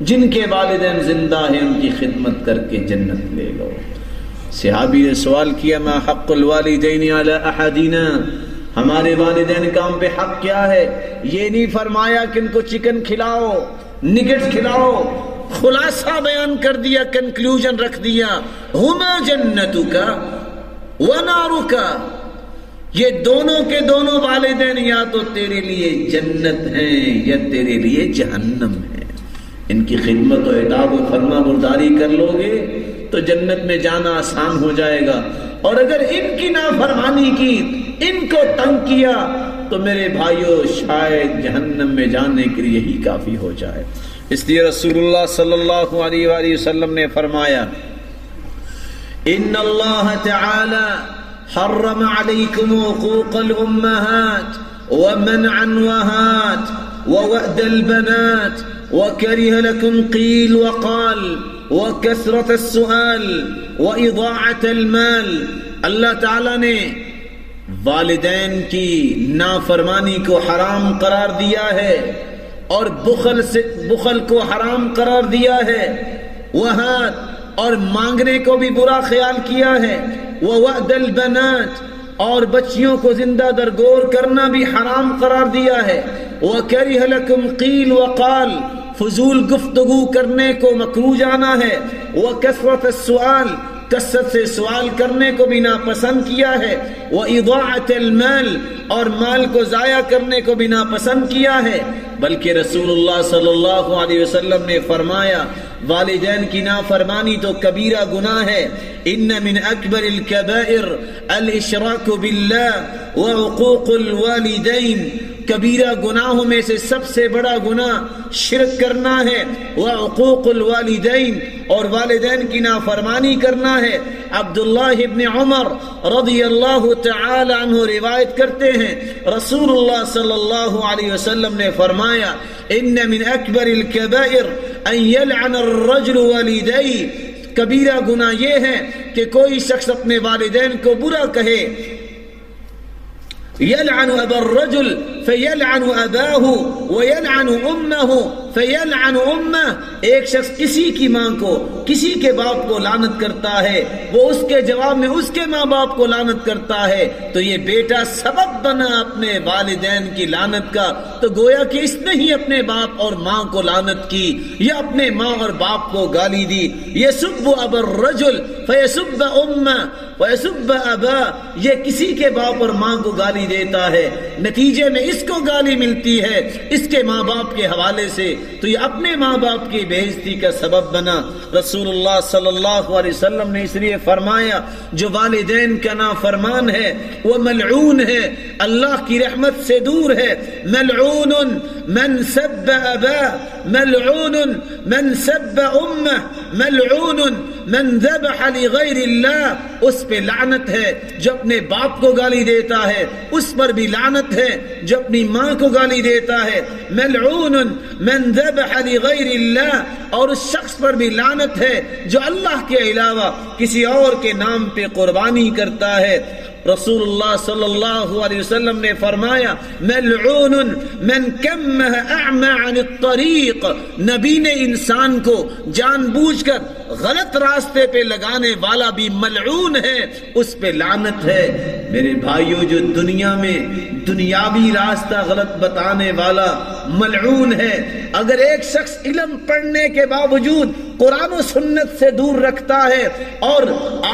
جن کے والدین زندہ ہیں ان کی خدمت کر کے جنت لے لو۔ صحابی نے سوال کیا ما حق الوالدین علی احدنا، ہمارے والدین کا ہم پہ حق کیا ہے؟ یہ نہیں فرمایا کہ ان کو چکن کھلاؤ، نگٹس کھلاؤ، خلاصہ بیان کر دیا، کنکلوژن رکھ دیا، ہما جنتک ونارک، یہ دونوں کے دونوں والدین یا تو تیرے لیے جنت ہیں یا تیرے لیے جہنم ہے۔ ان کی خدمت و اطاعت و فرما برداری کر لو گے تو جنت میں جانا آسان ہو جائے گا، اور اگر ان کی نافرمانی کی، ان کو تنگ کیا تو میرے بھائیوں شاید جہنم میں جانے کے لیے یہی کافی ہو جائے۔ اس لیے رسول اللہ صلی اللہ علیہ وآلہ وسلم نے فرمایا ان اللہ تعالی حرم علیکم حقوق الامہات ومنع النوہات ووأد البنات وكره لكم قيل وقال وكثرة السؤال وإضاعة المال۔ اللہ تعالیٰ نے والدین کی نافرمانی کو حرام قرار دیا ہے اور بخل کو حرام قرار دیا ہے، وہات اور مانگنے کو بھی برا خیال کیا ہے، ووأد البنات اور بچیوں کو زندہ درگور کرنا بھی حرام قرار دیا ہے، وَكَرِهَ لَكُمْ قِيلُ وَقَالُ فضول گفتگو کرنے کو مکروہ جانا ہے، وَكَثْرَةَ السُّؤَالِ کثرت سے سوال کرنے کو بھی ناپسند کیا ہے، وَإِضَاعَةَ الْمَالِ اور مال کو ضائع کرنے کو بھی ناپسند کیا ہے۔ بلکہ رسول اللہ صلی اللہ علیہ وسلم نے فرمایا والدین کی نافرمانی تو کبیرہ گناہ ہے، ان من اکبر الکبائر الاشراک باللہ وعقوق الوالدین، کبیرہ گناہوں میں سے سب سے بڑا گناہ شرک کرنا ہے، وعقوق الوالدین اور والدین کی نافرمانی کرنا ہے۔ عبداللہ ابن عمر رضی اللہ تعالی عنہ روایت کرتے ہیں رسول اللہ صلی اللہ علیہ وسلم نے فرمایا ان من اکبر الکبائر ان یلعن الرجل والدیہ، کبیرہ گناہ یہ ہے کہ کوئی شخص اپنے والدین کو برا کہے، یلعن ابا الرجل فیلعن اباہ ویلعن امہ فیلعن امہ، ایک شخص کسی کی ماں کو، کسی کے باپ کو لعنت کرتا ہے، وہ اس کے جواب میں اس کے ماں باپ کو لعنت کرتا ہے، تو یہ بیٹا سبب بنا اپنے والدین کی لعنت کا، تو گویا کہ اس نے ہی اپنے باپ اور ماں کو لعنت کی، یا اپنے ماں اور باپ کو گالی دی۔ یسب ابا الرجل فیسب امہ ویسب ابا، یہ کسی کے باپ اور ماں کو گالی دیتا ہے، نتیجے میں اس کو گالی ملتی ہے اس کے ماں باپ کے حوالے سے، تو یہ اپنے ماں باپ کی بے عزتی کا سبب بنا۔ رسول اللہ صلی اللہ علیہ وسلم نے اس لیے فرمایا جو والدین کا نافرمان ہے وہ ملعون ہے، اللہ کی رحمت سے دور ہے۔ ملعون من سب ابا، ملعون من سب امہ، ملعون من ذبح لغیر اللہ، اس پہ لعنت ہے جو اپنے باپ کو گالی دیتا ہے، اس پر بھی لعنت ہے جو اپنی ماں کو گالی دیتا ہے۔ ملعون من ذبح لغیر اللہ، اور اس شخص پر بھی لعنت ہے جو اللہ کے علاوہ کسی اور کے نام پہ قربانی کرتا ہے۔ رسول اللہ صلی اللہ علیہ وسلم نے فرمایا ملعون من کمہ اعمى عن الطریق، نبی نے انسان کو جان بوجھ کر غلط راستے پہ لگانے والا بھی ملعون ہے، اس پہ لعنت ہے۔ میرے بھائیوں، جو دنیا میں دنیاوی راستہ غلط بتانے والا ملعون ہے، اگر ایک شخص علم پڑھنے کے باوجود قرآن و سنت سے دور رکھتا ہے اور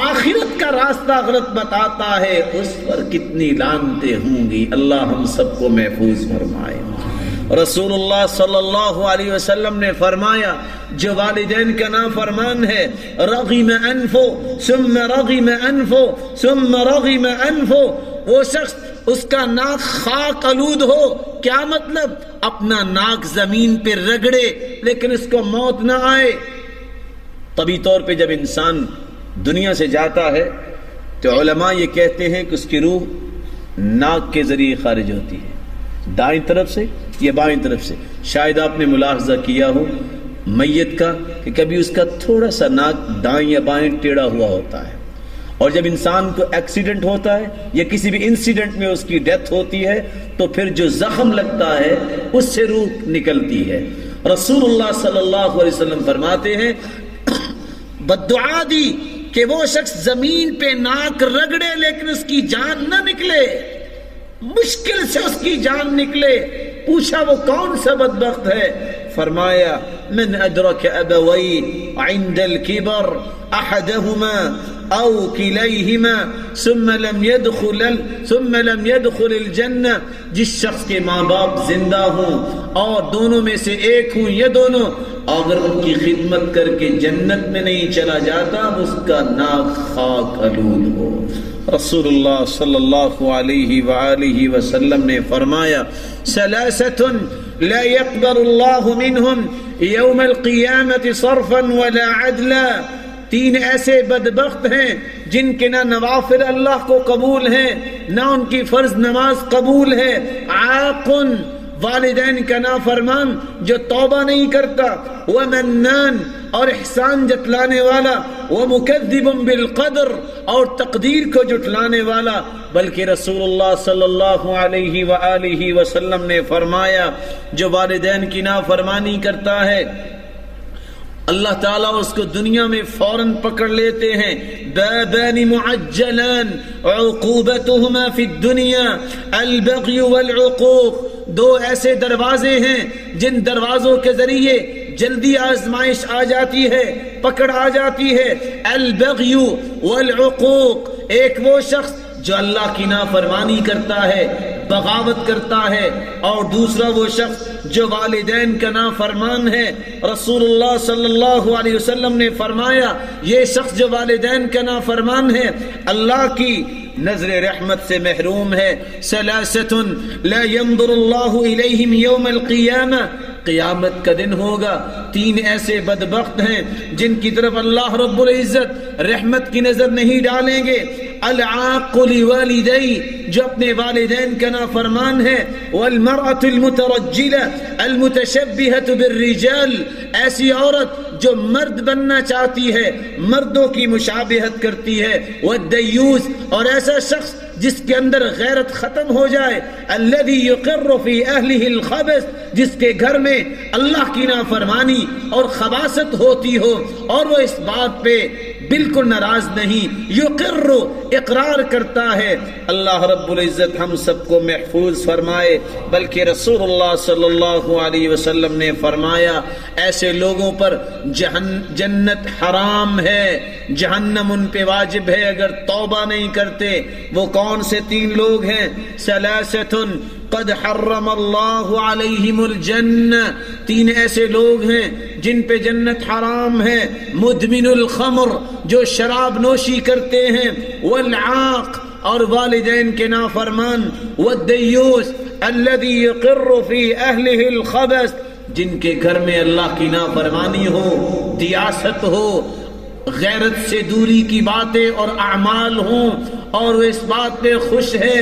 آخرت کا راستہ غلط بتاتا ہے، اس پر کتنی لعنتیں ہوں گی، اللہ ہم سب کو محفوظ فرمائے۔ رسول اللہ صلی اللہ علیہ وسلم نے فرمایا جو والدین کا نافرمان ہے، رغم انفو ثم رغم انفو ثم رغم انفو، وہ شخص اس کا ناک خاک آلود ہو، کیا مطلب؟ اپنا ناک زمین پہ رگڑے لیکن اس کو موت نہ آئے۔ طبی طور پہ جب انسان دنیا سے جاتا ہے تو علماء یہ کہتے ہیں کہ اس کی روح ناک کے ذریعے خارج ہوتی ہے، دائیں طرف سے یا بائیں طرف سے۔ شاید آپ نے ملاحظہ کیا ہو میت کا کہ کبھی اس کا تھوڑا سا ناک دائیں یا بائیں ٹیڑھا ہوا ہوتا ہے، اور جب انسان کو ایکسیڈنٹ ہوتا ہے یا کسی بھی انسیڈنٹ میں اس کی ڈیتھ ہوتی ہے تو پھر جو زخم لگتا ہے اس سے روح نکلتی ہے۔ رسول اللہ صلی اللہ علیہ وسلم فرماتے ہیں بددعا دی کہ وہ شخص زمین پہ ناک رگڑے لیکن اس کی جان نہ نکلے، مشکل سے اس کی جان نکلے۔ پوچھا وہ کون سا بدبخت ہے؟ فرمایا من ادرک ابوی عند الكبر احدهما او کلیہما ثم لم يدخل الجنہ، جس شخص کے ماں باپ زندہ ہوں اور دونوں میں سے ایک ہوں یا دونوں، اگر ان کی خدمت کر کے جنت میں نہیں چلا جاتا اس کا ناک خاک آلود ہو۔ رسول اللہ صلی اللہ علیہ وآلہ وسلم نے فرمایا ثلاثۃ لا يقبل اللہ منہم یوم القیامت صرفا ولا عدلا، تین ایسے بدبخت ہیں جن کے نہ نوافل اللہ کو قبول ہیں نہ ان کی فرض نماز قبول ہے۔ عاق، والدین کا نافرمان جو توبہ نہیں کرتا، ومنان، اور احسان جتلانے والا، ومکذب بالقدر، اور تقدیر کو جھٹلانے والا۔ بلکہ رسول اللہ صلی اللہ علیہ وآلہ وسلم نے فرمایا جو والدین کی نافرمانی کرتا ہے اللہ تعالیٰ اس کو دنیا میں فوراً پکڑ لیتے ہیں۔ بابان معجلان عقوبتهما فی الدنیا البغی والعقوق، دو ایسے دروازے ہیں جن دروازوں کے ذریعے جلدی آزمائش آ جاتی ہے، پکڑ آ جاتی ہے۔ البغی والعقوق، ایک وہ شخص جو اللہ کی نافرمانی کرتا ہے، بغاوت کرتا ہے، اور دوسرا وہ شخص جو والدین کا نافرمان ہے۔ رسول اللہ صلی اللہ علیہ وسلم نے فرمایا یہ شخص جو والدین کا نافرمان ہے اللہ کی نظر رحمت سے محروم ہے۔ ثلاثۃ لا ينظر اللہ الیہم یوم القیامہ، قیامت کا دن ہوگا تین ایسے بدبخت ہیں جن کی طرف اللہ رب العزت رحمت کی نظر نہیں ڈالیں گے۔ العاق لوالدی، جو اپنے والدین کا نافرمان ہے، والمرأة المترجلة المتشبهة بالرجال، ایسی عورت جو مرد بننا چاہتی ہے، مردوں کی مشابہت کرتی ہے۔ والدیوث، اور ایسا شخص جس کے اندر غیرت ختم ہو جائے، الذی یقر فی اہلہ الخبث، جس کے گھر میں اللہ کی نافرمانی اور خباثت ہوتی ہو اور وہ اس بات پہ بالکل ناراض نہیں، یقر، اقرار کرتا ہے۔ اللہ رب العزت ہم سب کو محفوظ فرمائے۔ بلکہ رسول اللہ صلی اللہ علیہ وسلم نے فرمایا ایسے لوگوں پر جنت حرام ہے، جہنم ان پہ واجب ہے اگر توبہ نہیں کرتے۔ وہ کون سے 3 لوگ ہیں؟ ثلاثۃ قد حرم اللہ علیہم الجنہ، 3 ایسے لوگ ہیں جن پہ جنت حرام ہے۔ مدمن الخمر، جو شراب نوشی کرتے ہیں، والعاق، اور والدین کے نافرمان، والدیوس الذی یقر فی اہلہ الخبث، جن کے گھر میں اللہ کی نافرمانی ہو، دیاست ہو، غیرت سے دوری کی باتیں اور اعمال ہوں اور وہ اس بات پہ خوش ہے۔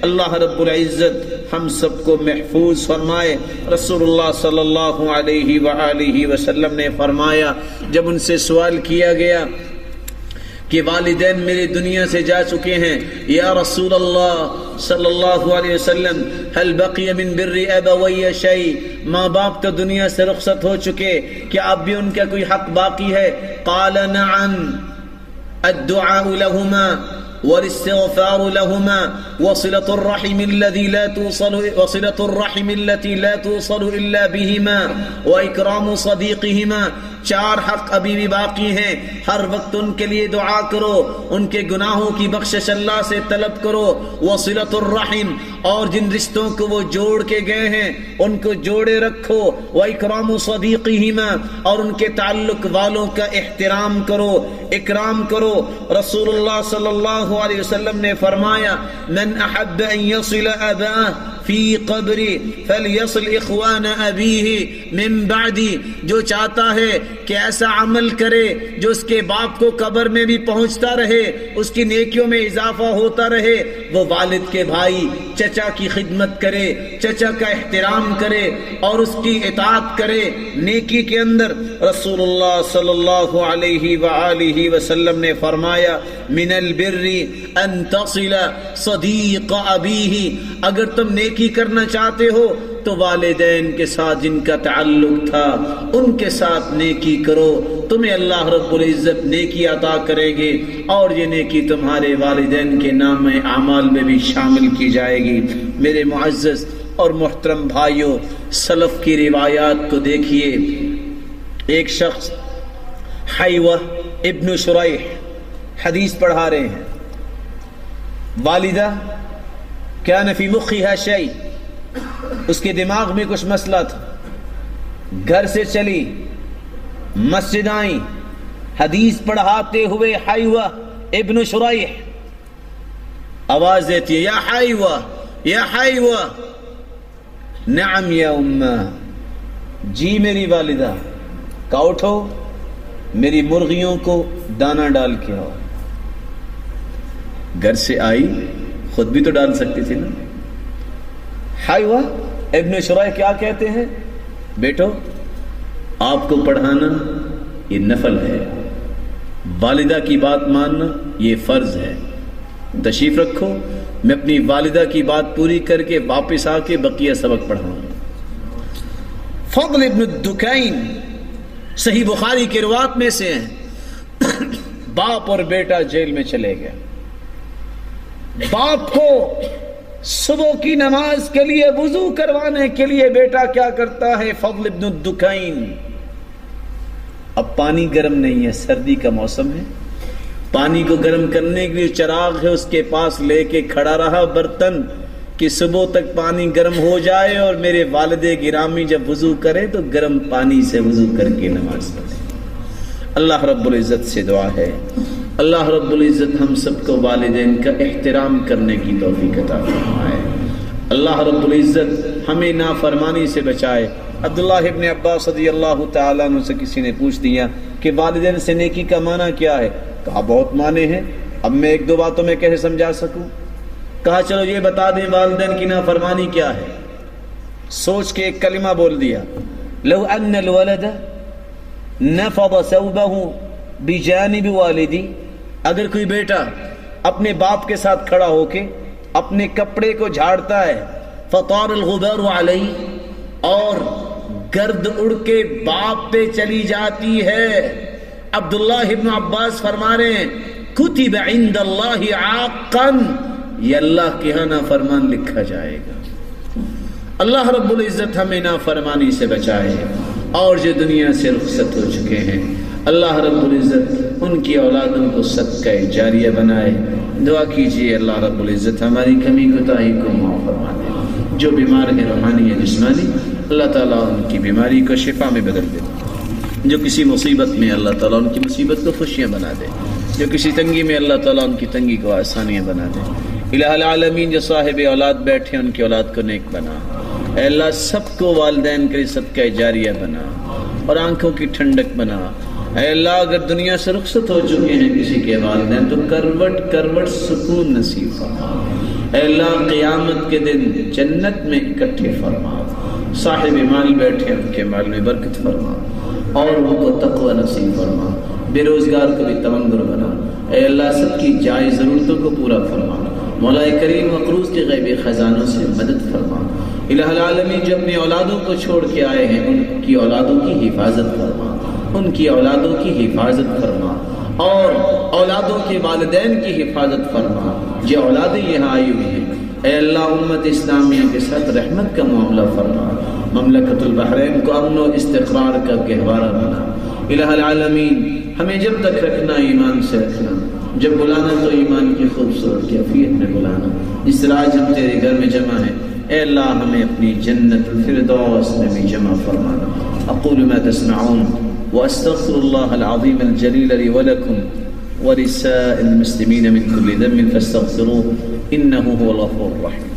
اللہ رب العزت ہم سب کو محفوظ فرمائے۔ رسول اللہ صلی اللہ علیہ وآلہ وسلم نے فرمایا، جب ان سے سوال کیا گیا کہ والدین میرے دنیا سے جا چکے ہیں، یا رسول اللہ صلی اللہ علیہ وسلم هل بقی من بر ابوی شیء، ماں باپ تو دنیا سے رخصت ہو چکے، کیا اب بھی ان کا کوئی حق باقی ہے؟ قال نعم، الدعاء لهما والاستغفار لهما وصلة الرحم التي لا توصل إلا بهما وإكرام صديقهما۔ 4 حق ابھی بھی باقی ہیں، ہر وقت ان کے لیے دعا کرو، ان کے گناہوں کی بخشش اللہ سے طلب کرو۔ وصلة الرحم، اور جن رشتوں کو وہ جوڑ کے گئے ہیں ان کو جوڑے رکھو۔ وإكرام صديقهما، اور ان کے تعلق والوں کا احترام کرو، اکرام کرو۔ رسول اللہ صلی اللہ علیہ وسلم نے فرمایا، من احب ان يصل اباه فی قبری فلیصل اخوان ابیہ من بعدی، جو چاہتا ہے کہ ایسا عمل کرے جو اس کے باپ کو قبر میں بھی پہنچتا رہے، اس کی نیکیوں میں اضافہ ہوتا رہے، وہ والد کے بھائی چچا کی خدمت کرے، چچا کا احترام کرے اور اس کی اطاعت کرے نیکی کے اندر۔ رسول اللہ صلی اللہ علیہ وآلہ وسلم نے فرمایا، من البر ان تصل صدیق ابیہ، اگر تم نیکی کرنا چاہتے ہو تو والدین کے ساتھ جن کا تعلق تھا ان کے ساتھ نیکی کرو، تمہیں اللہ رب العزت نیکی عطا کریں گے اور یہ نیکی تمہارے والدین کے نام اعمال میں بھی شامل کی جائے گی۔ میرے معزز اور محترم بھائیوں، سلف کی روایات کو دیکھیے۔ ایک شخص حیوہ ابن شریح حدیث پڑھا رہے ہیں، والدہ کان فی مخها شیء، اس کے دماغ میں کچھ مسئلہ تھا، گھر سے چلی، مسجد آئیں، حدیث پڑھاتے ہوئے حیوہ ابن شریح آواز دیتی ہے، یا حیوہ یا حیوہ، نعم یا امہ، جی میری والدہ، کہا اٹھو میری مرغیوں کو دانہ ڈال کے آؤ۔ گھر سے آئی، خود بھی تو ڈال سکتی تھی نا۔ حیوہ ابن شریح کیا کہتے ہیں، بیٹو آپ کو پڑھانا یہ نفل ہے، والدہ کی بات ماننا یہ فرض ہے، تشریف رکھو، میں اپنی والدہ کی بات پوری کر کے واپس آ کے بقیہ سبق پڑھاؤں۔ فضل ابن الدکین صحیح بخاری کے روایت میں سے ہیں، باپ اور بیٹا جیل میں چلے گئے، باپ کو صبح کی نماز کے لیے وضو کروانے کے لیے بیٹا کیا کرتا ہے، فضل ابن الدکین، اب پانی گرم نہیں ہے، سردی کا موسم ہے، پانی کو گرم کرنے کے لیے چراغ ہے اس کے پاس، لے کے کھڑا رہا برتن کہ صبح تک پانی گرم ہو جائے اور میرے والد گرامی جب وضو کرے تو گرم پانی سے وضو کر کے نماز پڑھے۔ اللہ رب العزت سے دعا ہے، اللہ رب العزت ہم سب کو والدین کا احترام کرنے کی توفیق عطا فرمائے، اللہ رب العزت ہمیں نافرمانی سے بچائے۔ عبداللہ ابن عباس رضی اللہ تعالیٰ عنہ سے کسی نے پوچھ دیا کہ والدین سے نیکی کا معنی کیا ہے، کہا بہت معنی ہے، اب میں 1-2 باتوں میں کیسے سمجھا سکوں؟ کہا چلو یہ بتا دیں والدین کی نافرمانی کیا ہے۔ سوچ کے ایک کلمہ بول دیا، لو ان الولد نفض ثوبه بجانب والدی، اگر کوئی بیٹا اپنے باپ کے ساتھ کھڑا ہو کے اپنے کپڑے کو جھاڑتا ہے، فطار الغبار علیہ، اور گرد اڑ کے باپ پہ چلی جاتی ہے۔ عبداللہ ابن عباس فرما رہے ہیں کتب عند اللہ عاقا، یہ اللہ کے ہاں نافرمان لکھا جائے گا۔ اللہ رب العزت ہمیں نافرمانی سے بچائے، اور جو دنیا سے رخصت ہو چکے ہیں اللہ رب العزت ان کی اولادوں کو صدقہ جاریہ بنائے۔ دعا کیجئے اللہ رب العزت ہماری کمی کوتاہی کو معاف فرما دے۔ جو بیمار ہیں روحانی یا جسمانی، اللہ تعالیٰ ان کی بیماری کو شفا میں بدل دے۔ جو کسی مصیبت میں، اللہ تعالیٰ ان کی مصیبت کو خوشیاں بنا دے۔ جو کسی تنگی میں، اللہ تعالیٰ ان کی تنگی کو آسانیاں بنا دے۔ الہ العالمین جو صاحب اولاد بیٹھے ان کی اولاد کو نیک بنا۔ اے اللہ سب کو والدین کے صدقہ جاریہ بنا اور آنکھوں کی ٹھنڈک بنا۔ اے اللہ اگر دنیا سے رخصت ہو چکے ہیں کسی کے والدین تو کروٹ کروٹ سکون نصیب فرما۔ اے اللہ قیامت کے دن جنت میں اکٹھے فرما۔ صاحب مال بیٹھے ان کے مال میں برکت فرما اور ان کو تقوی نصیب فرما۔ بے روزگار کو بھی تمنگر بنا۔ اے اللہ سب کی جائز ضرورتوں کو پورا فرما۔ مولا کریم مقروض کے غیبی خزانوں سے مدد فرما۔ الہ العالمین جو اپنی اولادوں کو چھوڑ کے آئے ہیں ان کی اولادوں کی حفاظت فرما، ان کی اولادوں کی حفاظت فرما اور اولادوں کے والدین کی حفاظت فرما جو اولادیں یہاں آئی ہوئی ہیں۔ اے اللہ امت اسلامیہ کے ساتھ رحمت کا معاملہ فرما۔ مملکت البحرین کو امن و استقرار کا گہوارہ بنا۔ الہ العالمین ہمیں جب تک رکھنا ایمان سے رکھنا، جب بلانا تو ایمان کی خوبصورت کیفیت میں بلانا۔ اس طرح آج ہم تیرے گھر میں جمع ہیں، اے اللہ ہمیں اپنی جنت الفردوس میں بھی جمع فرمانا۔ اقول ما تسمعون واستغفر الله العظيم الجليل لي ولكم ولسائر المسلمين من كل ذنب فاستغفروه انه هو الغفور الرحيم۔